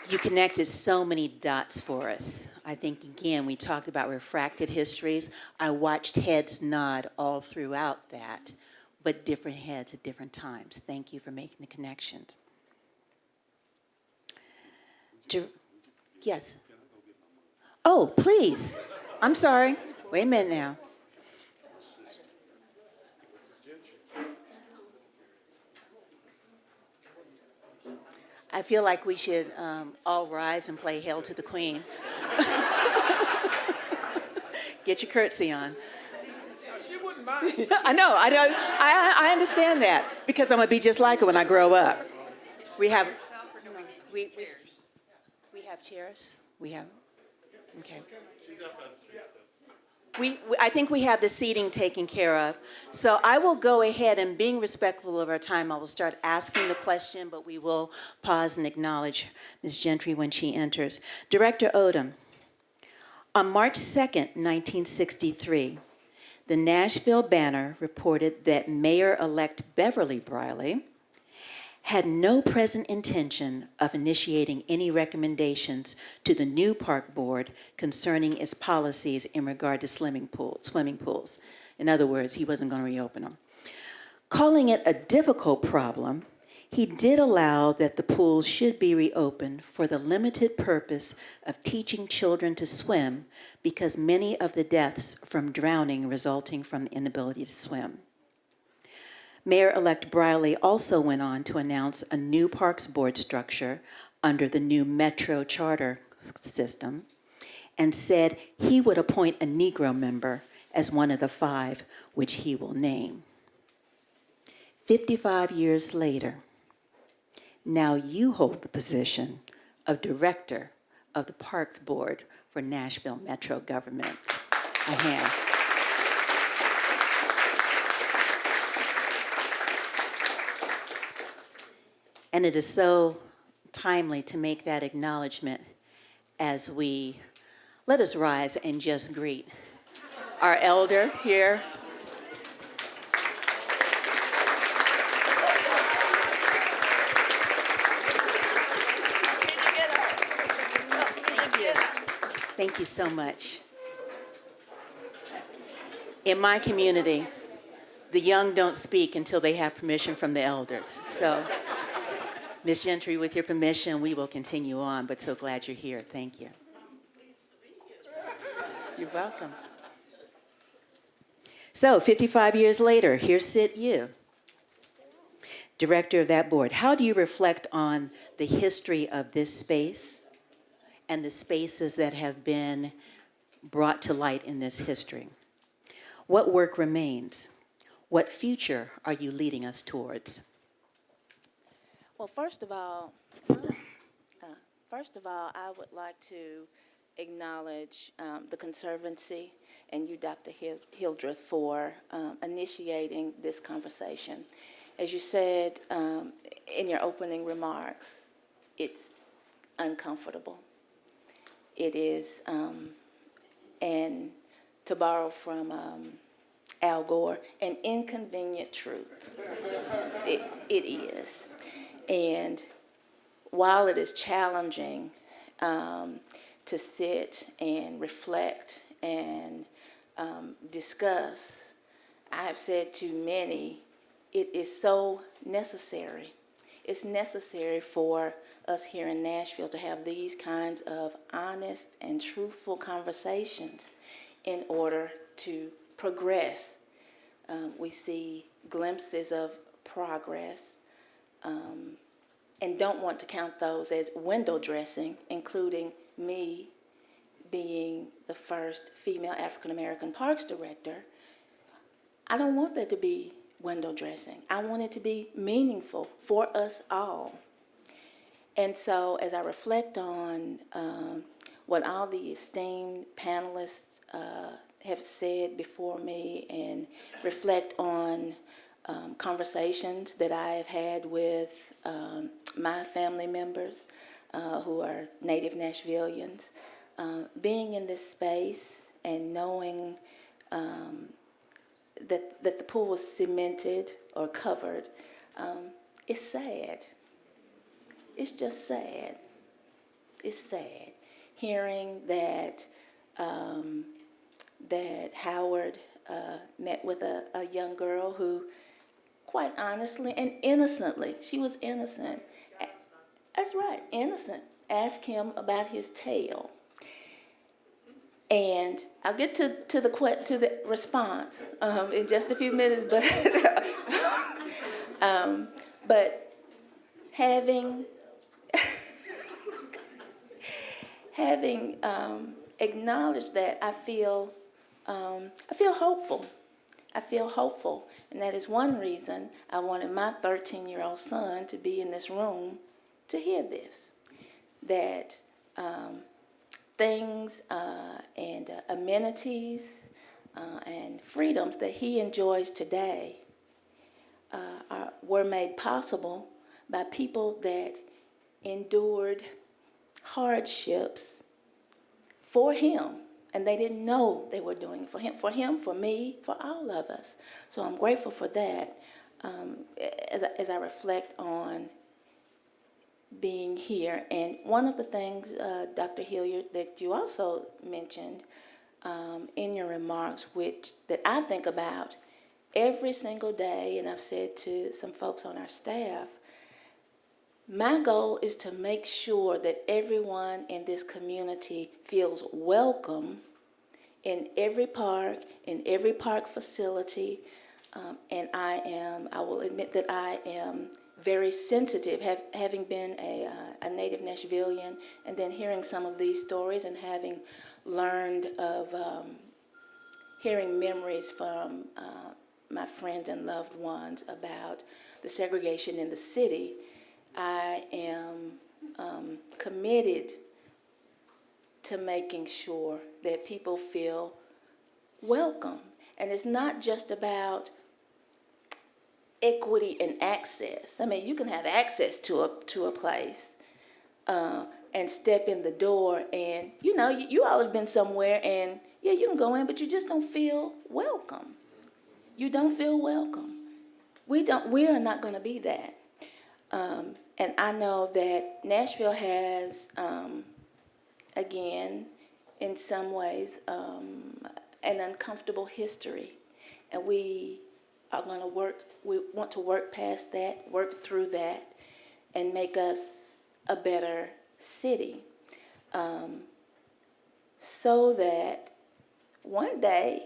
You connected so many dots for us. I think, again, we talked about refracted histories. I watched heads nod all throughout that, but different heads at different times. Thank you for making the connections. Yes. Oh, please. I'm sorry. Wait a minute now. I feel like we should all rise and play Hail to the Queen. Get your curtsy on. She wouldn't mind. I know. I understand that because I'm gonna be just like her when I grow up. We have chairs. We have. Okay. I think we have the seating taken care of. So I will go ahead and, being respectful of our time, I will start asking the question, but we will pause and acknowledge Ms. Gentry when she enters. Director Odom, on March 2nd, 1963, the Nashville Banner reported that Mayor-elect Beverly Briley had no present intention of initiating any recommendations to the new park board concerning its policies in regard to swimming pools. In other words, he wasn't going to reopen them. Calling it a difficult problem, he did allow that the pools should be reopened for the limited purpose of teaching children to swim, because many of the deaths from drowning resulting from the inability to swim. Mayor-elect Briley also went on to announce a new Parks Board structure under the new Metro Charter system, and said he would appoint a Negro member as one of the 5, which he will name. 55 years later, now you hold the position of Director of the Parks Board for Nashville Metro Government. A hand. And it is so timely to make that acknowledgement as let us rise and just greet our elder here. Thank you so much. In my community, the young don't speak until they have permission from the elders. So, Ms. Gentry, with your permission, we will continue on, but so glad you're here. Thank you. You're welcome. So, 55 years later, here sit you, director of that board. How do you reflect on the history of this space and the spaces that have been brought to light in this history? What work remains? What future are you leading us towards? Well, first of all, I would like to acknowledge the Conservancy and you, Dr. Hildreth, for initiating this conversation. As you said in your opening remarks, it's uncomfortable. It is, and to borrow from Al Gore, an inconvenient truth. It is. And while it is challenging to sit and reflect and discuss, I have said to many, it is so necessary. It's necessary for us here in Nashville to have these kinds of honest and truthful conversations in order to progress. We see glimpses of progress and don't want to count those as window dressing, including me being the first female African American parks director. I don't want that to be window dressing. I want it to be meaningful for us all. And so as I reflect on what all the esteemed panelists have said before me and reflect on conversations that I have had with my family members who are native Nashvillians, being in this space and knowing that the pool was cemented or covered, it's sad. It's just sad. It's sad. Hearing that that Howard met with a young girl who, quite honestly and innocently, she was innocent. That's right, innocent. Asked him about his tail. And I'll get to the response in just a few minutes, but having acknowledged that, I feel hopeful. I feel hopeful, and that is one reason I wanted my 13-year-old son to be in this room to hear this, that things and amenities and freedoms that he enjoys today were made possible by people that endured hardships for him, and they didn't know they were doing it for him, for me, for all of us. So I'm grateful for that. As I reflect on being here, and one of the things, Dr. Hilliard, that you also mentioned in your remarks, which that I think about every single day, and I've said to some folks on our staff, my goal is to make sure that everyone in this community feels welcome in every park facility, and I will admit that I am very sensitive, having been a native Nashvillian, and then hearing some of these stories and having learned of hearing memories from my friends and loved ones about the segregation in the city. I am committed to making sure that people feel welcome. And it's not just about equity and access. I mean, you can have access to a place and step in the door, and you all have been somewhere, and yeah, you can go in, but you just don't feel welcome. You don't feel welcome. We are not going to be that. And I know that Nashville has, again, in some ways, an uncomfortable history. And we are going to we want to work past that, work through that, and make us a better city. So that one day,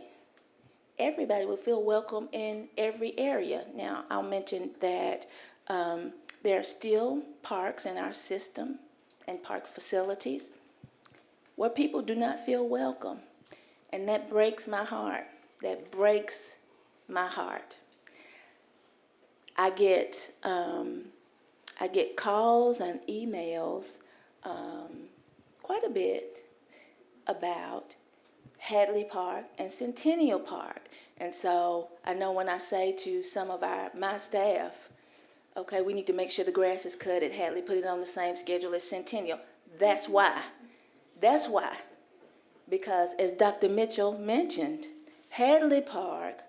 everybody will feel welcome in every area. Now, I'll mention that there are still parks in our system and park facilities where people do not feel welcome. And that breaks my heart. That breaks my heart. I get calls and emails quite a bit about Hadley Park and Centennial Park. And so I know when I say to some of my staff, okay, we need to make sure the grass is cut at Hadley, put it on the same schedule as Centennial. That's why. That's why. Because as Dr. Mitchell mentioned, Hadley Park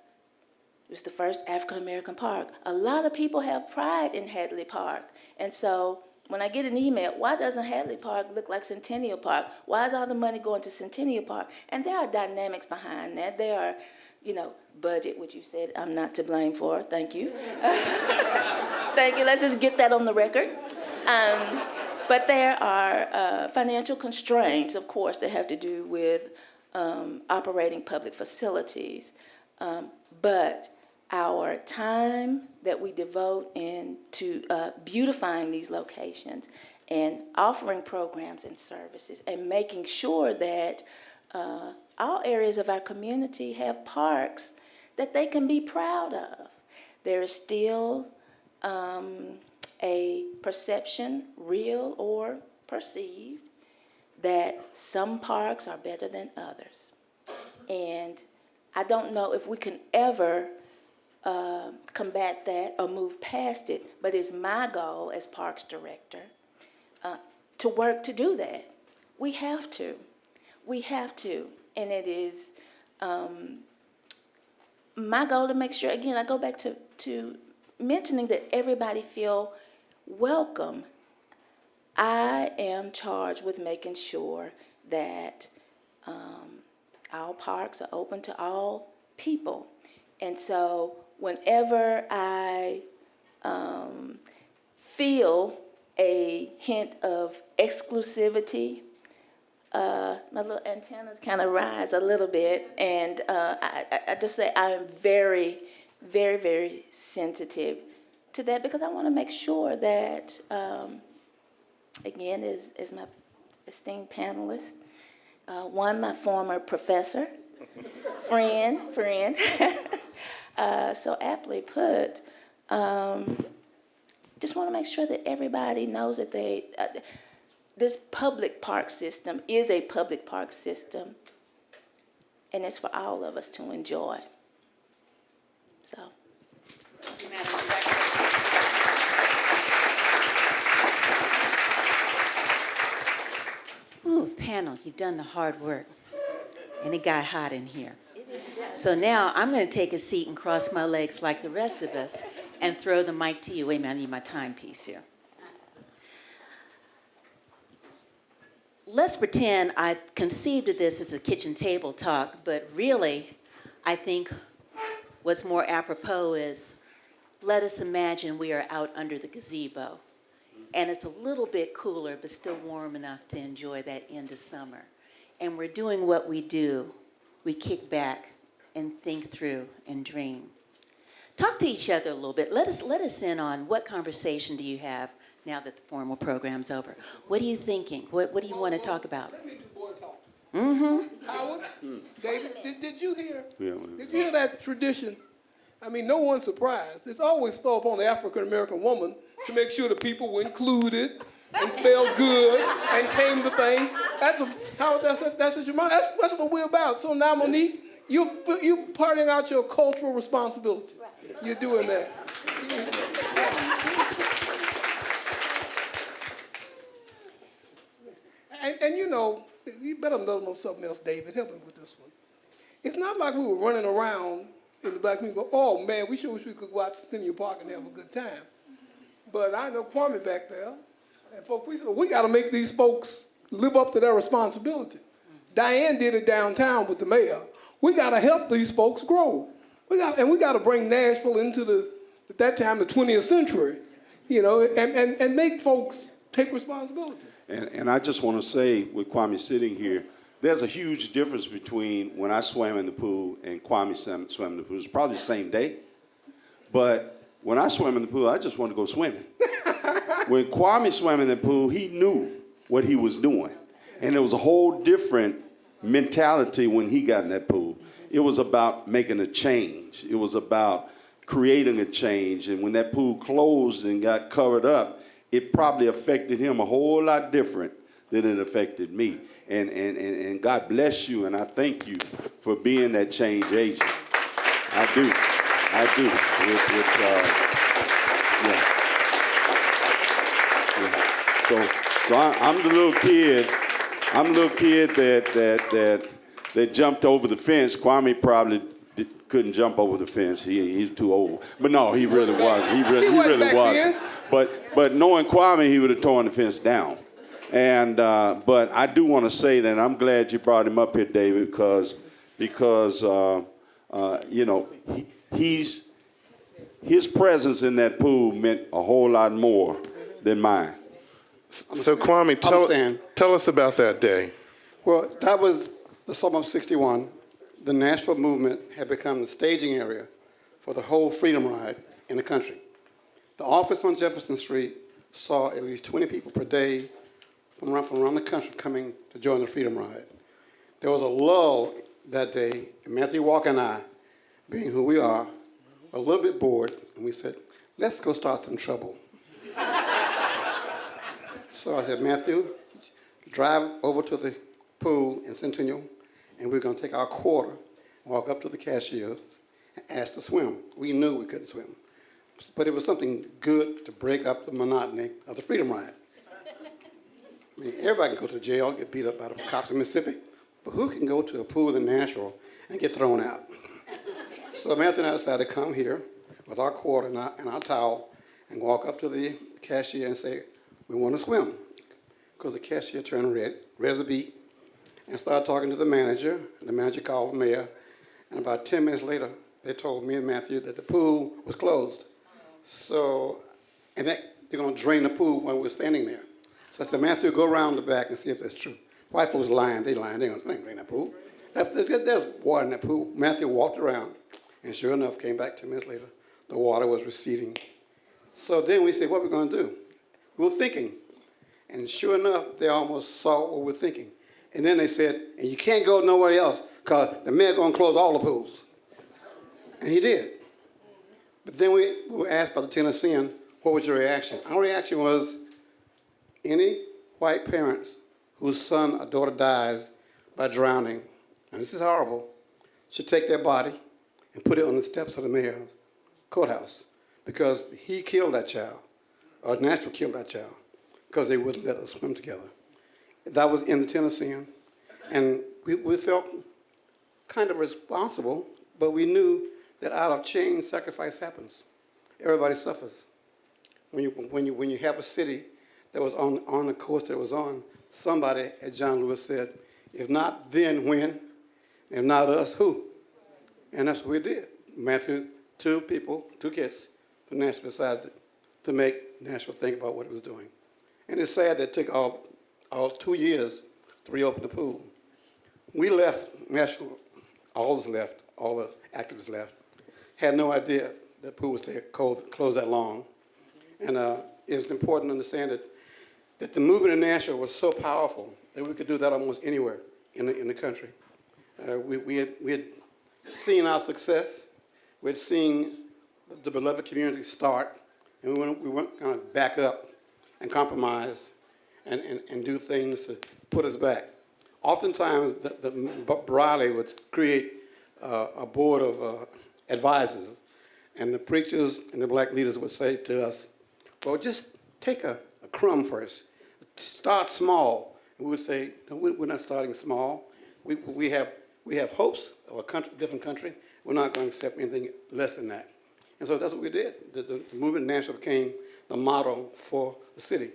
was the first African-American park. A lot of people have pride in Hadley Park. And so when I get an email, why doesn't Hadley Park look like Centennial Park? Why is all the money going to Centennial Park? And there are dynamics behind that. There are, budget, which you said I'm not to blame for. Thank you. Thank you. Let's just get that on the record. But there are financial constraints, of course, that have to do with operating public facilities. But our time that we devote into beautifying these locations and offering programs and services and making sure that all areas of our community have parks that they can be proud of. There is still a perception, real or perceived, that some parks are better than others. And I don't know if we can ever combat that or move past it, but it's my goal as Parks Director to work to do that. We have to. We have to. And it is my goal to make sure, again, I go back to mentioning that everybody feel welcome. I am charged with making sure that our parks are open to all people. And so whenever I feel a hint of exclusivity, my little antennas kind of rise a little bit, and I just say I am very, very, very sensitive to that, because I want to make sure that, again, as my esteemed panelists, one, my former professor, friend, so aptly put, just want to make sure that everybody knows that this public park system is a public park system, and it's for all of us to enjoy. So. Ooh, panel, you've done the hard work, and it got hot in here. So now I'm going to take a seat and cross my legs like the rest of us and throw the mic to you. Wait a minute, I need my timepiece here. Let's pretend I conceived of this as a kitchen table talk, but really, I think what's more apropos is, let us imagine we are out under the gazebo, and it's a little bit cooler, but still warm enough to enjoy that end of summer. And we're doing what we do. We kick back and think through and dream. Talk to each other a little bit. Let us in on what conversation do you have now that the formal program's over. What are you thinking? What do you want to talk about? Let me do boy talk. Mm-hmm. Howard, David, did you hear? Yeah. Did you hear that tradition? I mean, no one's surprised. It's always fell upon the African-American woman to make sure the people were included and felt good and came to things. Howard, that's what your mind. That's what we're about. So now, Monique, you parting out your cultural responsibility. You're doing that. And you better know something else, David. Help me with this one. It's not like we were running around in the black community go, oh man, we sure wish we could go out to Centennial Park and have a good time. But I know Kwame back there, and folks, we got to make these folks live up to their responsibility. Diane did it downtown with the mayor. We got to help these folks grow. We got to bring Nashville into at that time, the 20th century, and make folks take responsibility. And I just want to say, with Kwame sitting here, there's a huge difference between when I swam in the pool and Kwame swam in the pool. It's probably the same day, but when I swam in the pool, I just wanted to go swimming. When Kwame swam in the pool, he knew what he was doing. And it was a whole different mentality when he got in that pool. It was about making a change. It was about creating a change. And when that pool closed and got covered up, it probably affected him a whole lot different than it affected me. And God bless you, and I thank you for being that change agent. I do. So I'm the little kid. I'm the little kid that jumped over the fence. Kwame probably couldn't jump over the fence. He's too old. But no, he really was. He really was. But knowing Kwame, he would have torn the fence down. And but I do want to say that I'm glad you brought him up here, David, because his presence in that pool meant a whole lot more than mine. So Kwame, tell us about that day. Well, that was the summer of '61. The Nashville movement had become the staging area for the whole Freedom Ride in the country. The office on Jefferson Street saw at least 20 people per day from around the country coming to join the Freedom Ride. There was a lull that day, and Matthew Walker and I, being who we are, were a little bit bored, and we said, let's go start some trouble. So I said, Matthew, drive over to the pool in Centennial, and we're going to take our quarter, walk up to the cashiers, and ask to swim. We knew we couldn't swim, but it was something good to break up the monotony of the Freedom Ride. I mean, everybody can go to jail, get beat up by the cops in Mississippi, but who can go to a pool in Nashville and get thrown out? So Matthew and I decided to come here with our quarter and our towel and walk up to the cashier and say, we want to swim. Because the cashier turned red as a beet, and started talking to the manager. The manager called the mayor, and about 10 minutes later, they told me and Matthew that the pool was closed. So, and that they're going to drain the pool while we're standing there. So I said, Matthew, go around the back and see if that's true. White folks lying, they lying, they ain't going to drain that pool. There's water in that pool. Matthew walked around, and sure enough, came back 10 minutes later, the water was receding. So then we said, what are we going to do? We were thinking, and sure enough, they almost saw what we were thinking. And then they said, and you can't go nowhere else because the mayor's going to close all the pools. And he did. But then we were asked by the Tennessean, what was your reaction? Our reaction was, any white parent whose son or daughter dies by drowning, and this is horrible, should take their body and put it on the steps of the mayor's courthouse because he killed that child, or Nashville killed that child, because they wouldn't let us swim together. That was in the Tennessean, and we felt kind of responsible, but we knew that out of change, sacrifice happens. Everybody suffers. When you have a city that was on the course that it was on, somebody, as John Lewis said, if not then, when? If not us, who? And that's what we did. Matthew, two kids from Nashville decided to make Nashville think about what it was doing. And it's sad that it took all 2 years to reopen the pool. We left, Nashville, all of us left, all the activists left, had no idea the pool was there closed that long. And it was important to understand that the movement in Nashville was so powerful that we could do that almost anywhere in the country. We had seen our success. We had seen the beloved community start, and we weren't going to back up and compromise and do things to put us back. Oftentimes, the Briley would create a board of advisors, and the preachers and the black leaders would say to us, well, just take a crumb first. Start small. And we would say, no, we're not starting small. We have hopes of a different country. We're not going to accept anything less than that. And so that's what we did. The movement in Nashville became the model for the city.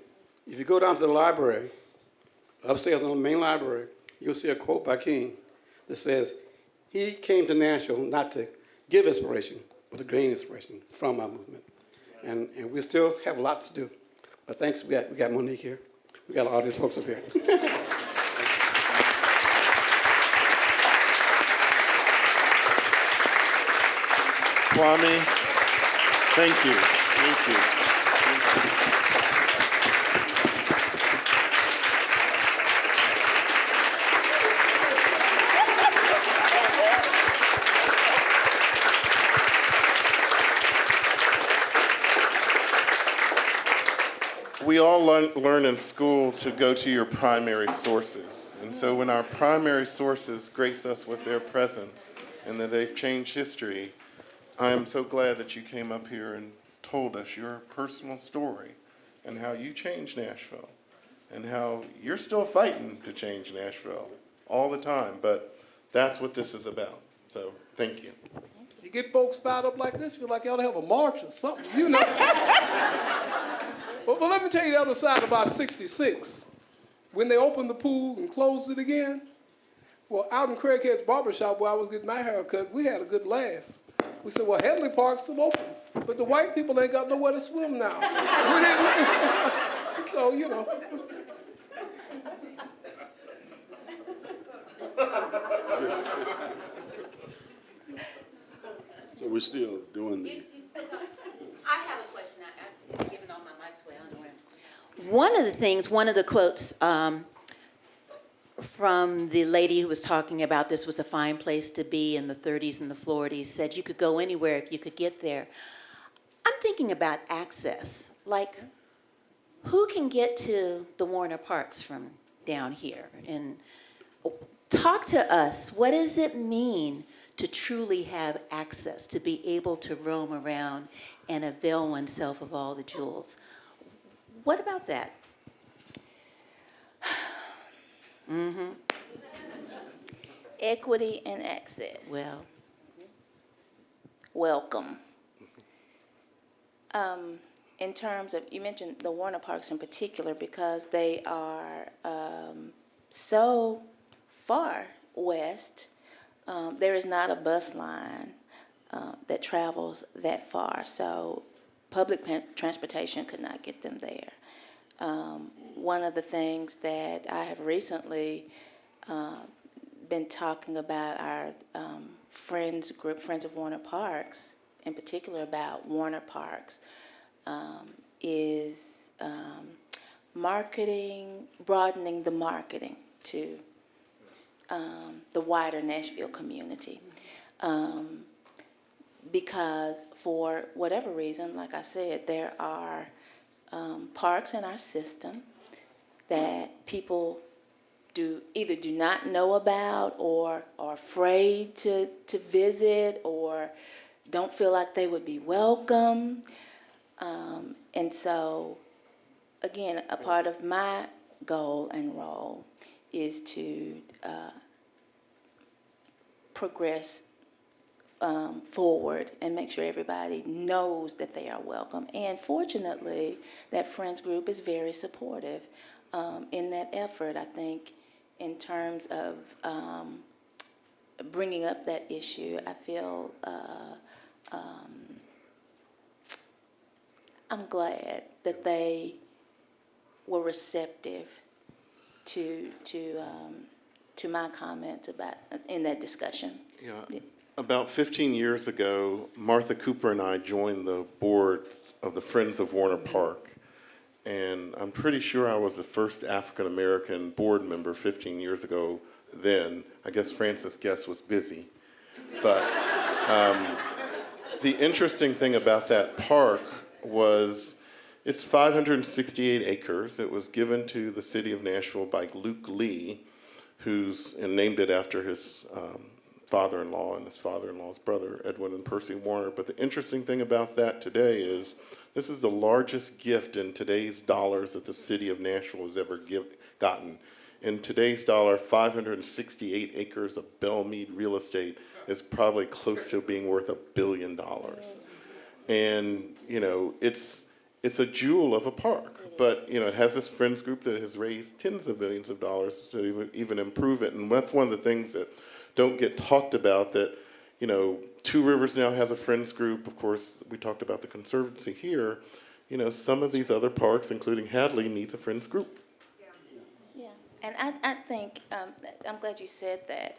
If you go down to the library, upstairs in the main library, you'll see a quote by King that says, he came to Nashville not to give inspiration, but to gain inspiration from our movement. And we still have a lot to do. But thanks, we got Monique here. We got all these folks up here. Kwame, thank you. Thank you. We all learn in school to go to your primary sources. And so when our primary sources grace us with their presence and that they've changed history, I am so glad that you came up here and told us your personal story and how you changed Nashville and how you're still fighting to change Nashville all the time, but that's what this is about. So thank you. You get folks fired up like this, feel like you ought to have a march or something, you know. But let me tell you the other side about 66. When they opened the pool and closed it again, well, out in Craighead's barbershop where I was getting my hair cut, we had a good laugh. We said, well, Headley Park's still open, but the white people ain't got nowhere to swim now. So, you know. So we're still doing this. I have a question. I've given all my mics away. I don't know where. One of the quotes from the lady who was talking about this was a fine place to be in the 30s and the 40s, said you could go anywhere if you could get there. I'm thinking about access. Like, who can get to the Warner Parks from down here? And talk to us. What does it mean to truly have access, to be able to roam around and avail oneself of all the jewels? What about that? Mm-hmm. Equity and access. Well, welcome. In terms of, you mentioned the Warner Parks in particular because they are so far west. There is not a bus line that travels that far, so public transportation could not get them there. One of the things that I have recently been talking about our friends group, Friends of Warner Parks, in particular about Warner Parks, is marketing, broadening the marketing to the wider Nashville community. Because for whatever reason, like I said, there are parks in our system that people either do not know about or are afraid to visit or don't feel like they would be welcome. And so, again, a part of my goal and role is to progress forward and make sure everybody knows that they are welcome. And fortunately, that Friends group is very supportive in that effort. I think in terms of bringing up that issue, I feel I'm glad that they were receptive to my comments about in that discussion. Yeah. About 15 years ago, Martha Cooper and I joined the board of the Friends of Warner Park. And I'm pretty sure I was the first African-American board member 15 years ago then. I guess Francis Guest was busy. But the interesting thing about that park was it's 568 acres. It was given to the city of Nashville by Luke Lee, and named it after his father-in-law and his father-in-law's brother, Edwin and Percy Warner. But the interesting thing about that today is this is the largest gift in today's dollars that the city of Nashville has ever gotten. In today's dollar, 568 acres of Belmead real estate is probably close to being worth $1 billion. And, you know, it's a jewel of a park. But, it has this friends group that has raised tens of millions of dollars to even improve it. And that's one of the things that don't get talked about, that, Two Rivers now has a friends group. Of course, we talked about the Conservancy here. Some of these other parks, including Hadley, needs a friends group. Yeah, and I think, I'm glad you said that,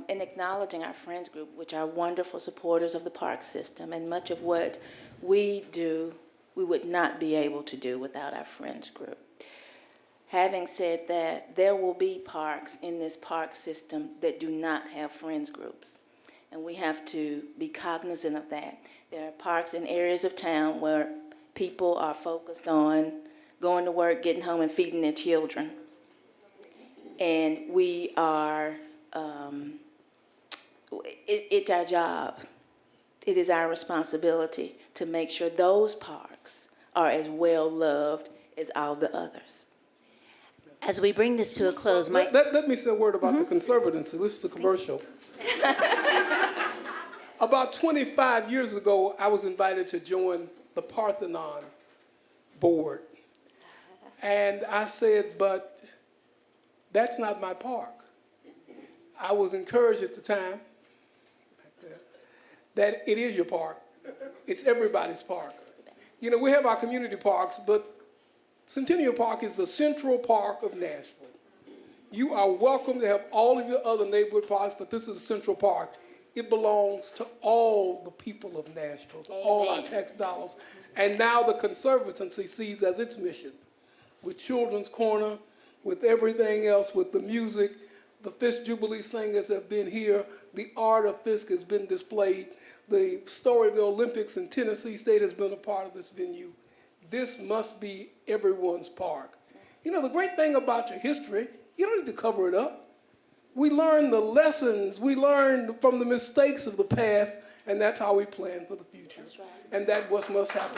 in acknowledging our friends group, which are wonderful supporters of the park system, and much of what we do, we would not be able to do without our friends group. Having said that, there will be parks in this park system that do not have friends groups, and we have to be cognizant of that. There are parks in areas of town where people are focused on going to work, getting home, and feeding their children. And we are, it's our job. It is our responsibility to make sure those parks are as well loved as all the others. As we bring this to a close, Mike. Let me say a word about the Conservancy. This is a commercial. About 25 years ago, I was invited to join the Parthenon board. And I said, but that's not my park. I was encouraged at the time that it is your park. It's everybody's park. We have our community parks, but Centennial Park is the central park of Nashville. You are welcome to have all of your other neighborhood parks, but this is a central park. It belongs to all the people of Nashville, to all our tax dollars. And now the Conservancy sees as its mission, with Children's Corner, with everything else, with the music. The Fisk Jubilee singers have been here. The art of Fisk has been displayed. The story of the Olympics in Tennessee State has been a part of this venue. This must be everyone's park. The great thing about your history, you don't need to cover it up. We learn the lessons, we learn from the mistakes of the past, and that's how we plan for the future. That's right. And that's what must happen.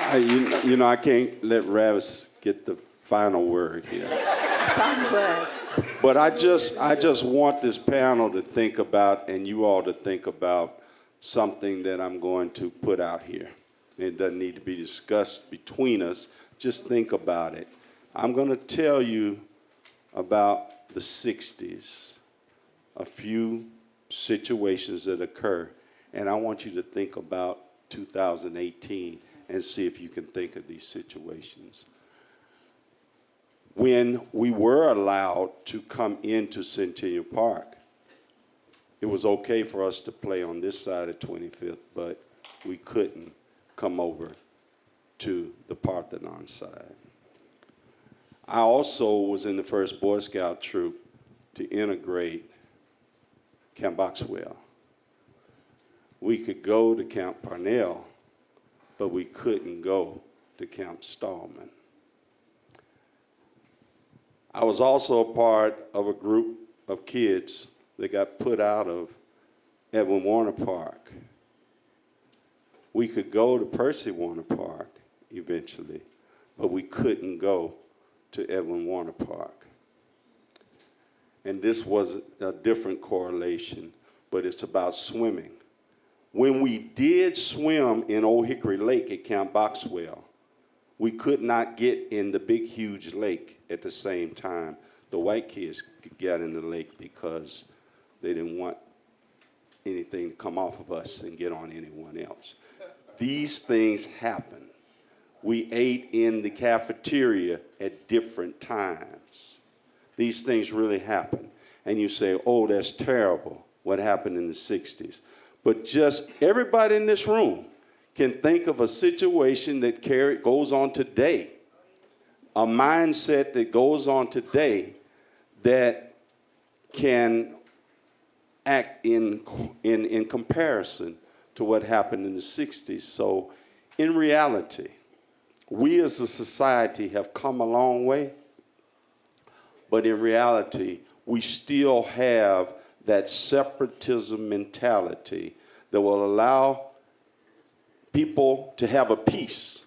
I can't let Reavis get the final word here. But I just want this panel to think about, and you all to think about, something that I'm going to put out here. It doesn't need to be discussed between us. Just think about it. I'm going to tell you about the 60s, a few situations that occur, and I want you to think about 2018 and see if you can think of these situations. When we were allowed to come into Centennial Park, it was okay for us to play on this side of 25th, but we couldn't come over to the Parthenon side. I also was in the first Boy Scout troop to integrate Camp Boxwell. We could go to Camp Parnell, but we couldn't go to Camp Stallman. I was also a part of a group of kids that got put out of Edwin Warner Park. We could go to Percy Warner Park eventually, but we couldn't go to Edwin Warner Park. And this was a different correlation, but it's about swimming. When we did swim in Old Hickory Lake at Camp Boxwell, we could not get in the big, huge lake at the same time. The white kids could get in the lake because they didn't want anything to come off of us and get on anyone else. These things happen. We ate in the cafeteria at different times. These things really happen. And you say, oh, that's terrible, what happened in the 60s. But just everybody in this room can think of a situation that goes on today, a mindset that goes on today that can act in comparison to what happened in the 60s. So in reality, we as a society have come a long way, but in reality, we still have that separatism mentality that will allow people to have a piece,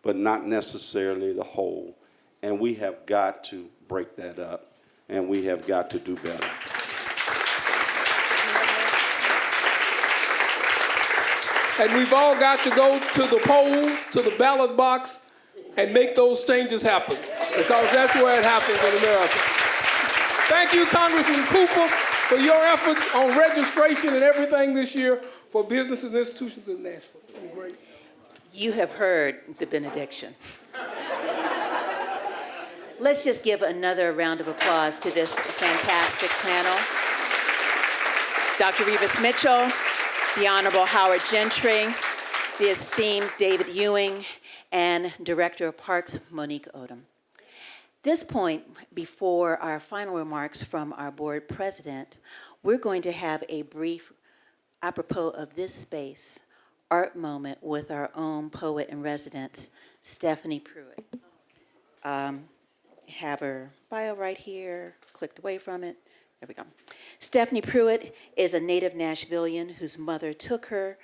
but not necessarily the whole. And we have got to break that up, and we have got to do better. And we've all got to go to the polls, to the ballot box, and make those changes happen, because that's where it happens in America. Thank you, Congressman Cooper, for your efforts on registration and everything this year for businesses and institutions in Nashville. It's been great. You have heard the benediction. Let's just give another round of applause to this fantastic panel. Dr. Reavis Mitchell, the Honorable Howard Gentry, the esteemed David Ewing, and Director of Parks, Monique Odom. This point, before our final remarks from our board president, we're going to have a brief, apropos of this space, art moment with our own poet in residence, Stephanie Pruitt. Have her bio right here, clicked away from it. There we go. Stephanie Pruitt is a native Nashvilleian whose mother took her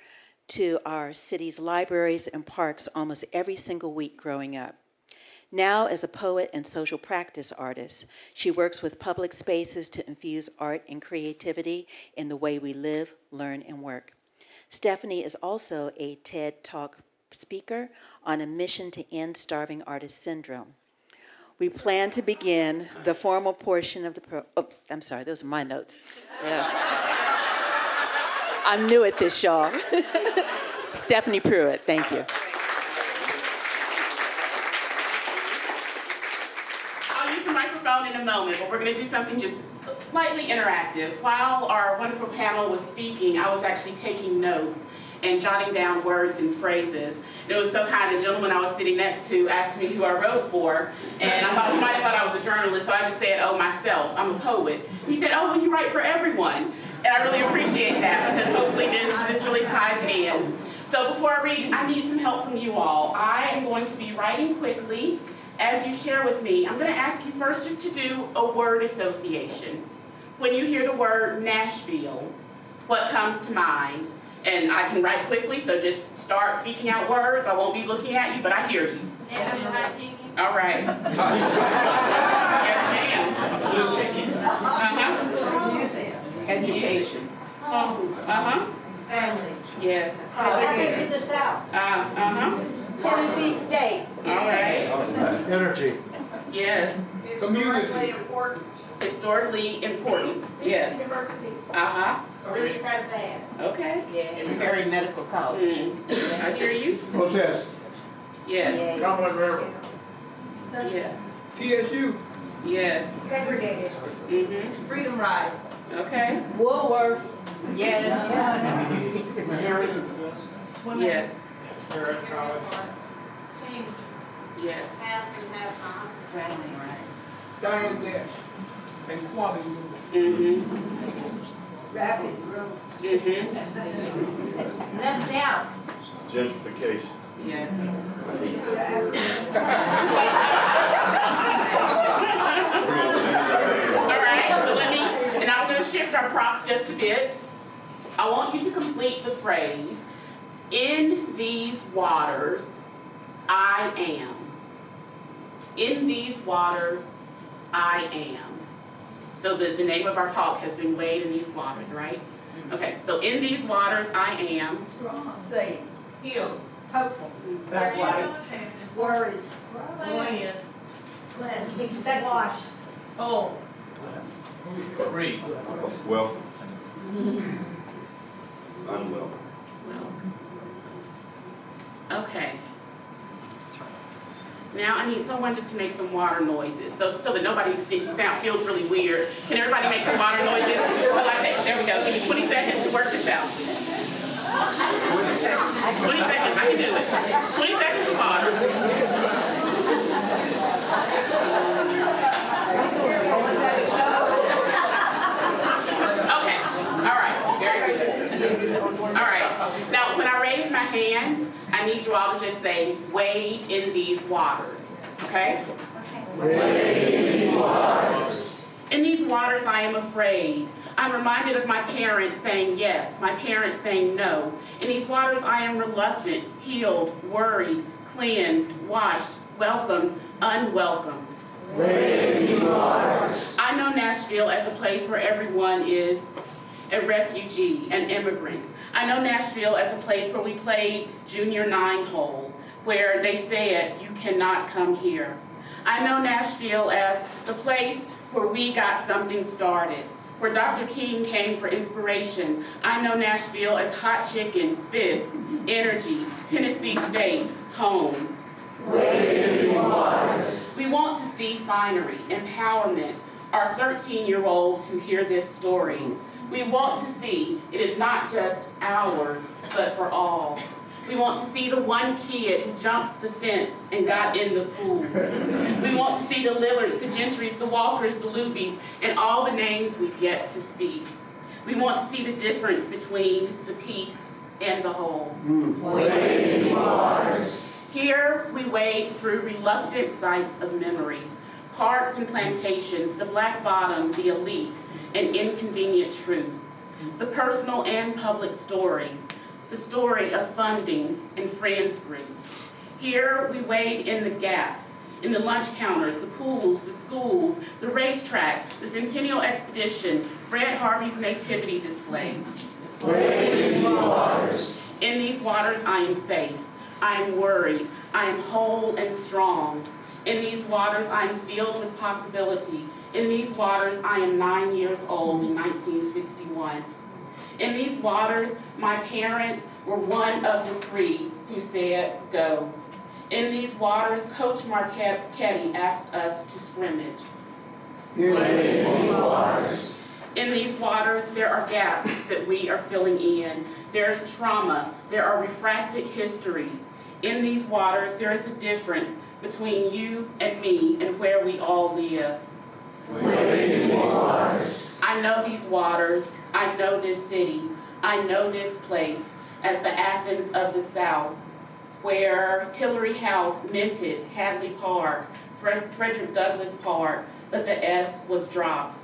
to our city's libraries and parks almost every single week growing up. Now, as a poet and social practice artist, she works with public spaces to infuse art and creativity in the way we live, learn, and work. Stephanie is also a TED Talk speaker on a mission to end starving artist syndrome. We plan to begin the formal portion of the I'm sorry, those are my notes. Yeah. I'm new at this, y'all. Stephanie Pruitt, thank you. I'll use the microphone in a moment, but we're going to do something just slightly interactive. While our wonderful panel was speaking, I was actually taking notes and jotting down words and phrases. And it was so kind, the gentleman I was sitting next to asked me who I wrote for, and I thought he might have thought I was a journalist, so I just said, oh, myself, I'm a poet. He said, oh, well, you write for everyone. And I really appreciate that, because hopefully this really ties it in. So before I read, I need some help from you all. I am going to be writing quickly as you share with me. I'm going to ask you first just to do a word association. When you hear the word Nashville, what comes to mind? And I can write quickly, so just start speaking out words. I won't be looking at you, but I hear you. All right. Yes, ma'am. Education. Family. Yes. Happy to the South. Tennessee State. All right. Energy. Yes. Community. Important. Historically important. Yes. University. Really bad. Okay. Yeah. Very medical college. I hear you. Protest. Yes. Yes. TSU. Yes. Segregated. Freedom Ride. Okay. Woolworths. Yes. Yes. Yes. Bangladesh. And quality. Rapid growth. Left out. Gentrification. Yes. All right, so and I'm going to shift our prompts just a bit. I want you to complete the phrase, in these waters, I am. In these waters, I am. So the name of our talk has been Wade in These Waters, right? Okay, so in these waters, I am. Strong. Safe. Healed. Hopeful. White. Worried. Buoyant. Expect washed. Oh. Free. Welcome. Unwelcome. Okay. Now I need someone just to make some water noises, so that nobody feels really weird. Can everybody make some water noises? There we go. Give me 20 seconds to work this out. 20 seconds, I can do it. 20 seconds of water. Okay, all right, very good. All right, now when I raise my hand, I need you all to just say, wade in these waters, okay? Wade in these waters. In these waters, I am afraid. I'm reminded of my parents saying yes, my parents saying no. In these waters, I am reluctant, healed, worried, cleansed, washed, welcomed, unwelcomed. Wade in these waters. I know Nashville as a place where everyone is a refugee, an immigrant. I know Nashville as a place where we played junior 9-hole, where they said, you cannot come here. I know Nashville as the place where we got something started, where Dr. King came for inspiration. I know Nashville as hot chicken, Fisk, energy, Tennessee State, home. We want to see finery, empowerment, our 13-year-olds who hear this story. We want to see it is not just ours, but for all. We want to see the one kid who jumped the fence and got in the pool. We want to see the Lillards, the Gentrys, the Walkers, the Lubies, and all the names we've yet to speak. We want to see the difference between the piece and the whole. Here we wade through reluctant sites of memory, parks and plantations, the black bottom, the elite, and inconvenient truth, the personal and public stories, the story of funding and friends groups. Here we wade in the gaps, in the lunch counters, the pools, the schools, the racetrack, the Centennial Expedition, Fred Harvey's nativity display. In these waters I am safe, I am worried, I am whole and strong. In these waters I am filled with possibility. In these waters I am 9 years old in 1961. In these waters, my parents were one of the 3 who said, go. In these waters, Coach Marchetti asked us to scrimmage. In these waters, there are gaps that we are filling in. There's trauma. There are refracted histories. In these waters, there is a difference between you and me and where we all live. I know these waters, I know this city, I know this place as the Athens of the South, where Hillary House minted Hadley Park, Frederick Douglass Park, but the S was dropped.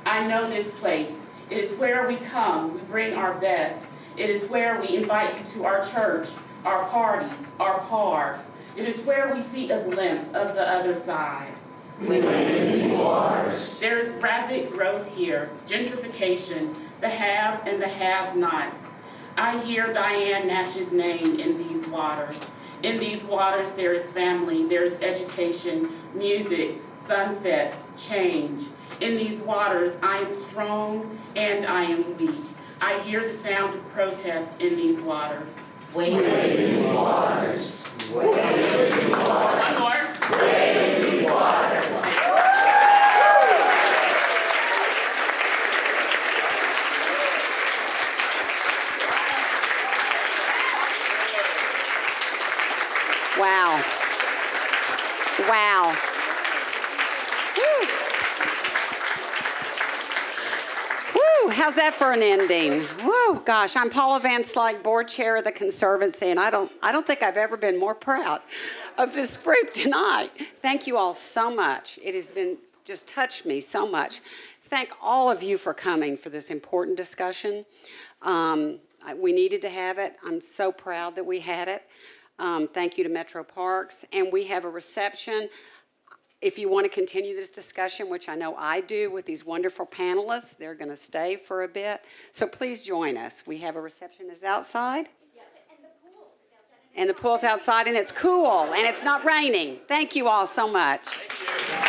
I know this place. It is where we come, we bring our best. It is where we invite you to our church, our parties, our parks. It is where we see a glimpse of the other side. There is rapid growth here, gentrification, the haves and the have-nots. I hear Diane Nash's name in these waters. In these waters there is family, there is education, music, sunsets, change. In these waters I am strong and I am weak. I hear the sound of protest in these waters. Wade in these waters. Wade in these waters. One more. Wade in these waters. Wow. Wow. Woo. Woo, how's that for an ending? Woo, gosh, I'm Paula Van Slyke, board chair of the Conservancy, and I don't think I've ever been more proud of this group tonight. Thank you all so much. It has been just touched me so much. Thank all of you for coming for this important discussion. We needed to have it. I'm so proud that we had it. Thank you to Metro Parks, and we have a reception. If you want to continue this discussion, which I know I do with these wonderful panelists, they're going to stay for a bit. So please join us. We have a reception is outside. And the pool's outside, and it's cool, and it's not raining. Thank you all so much. Thank you.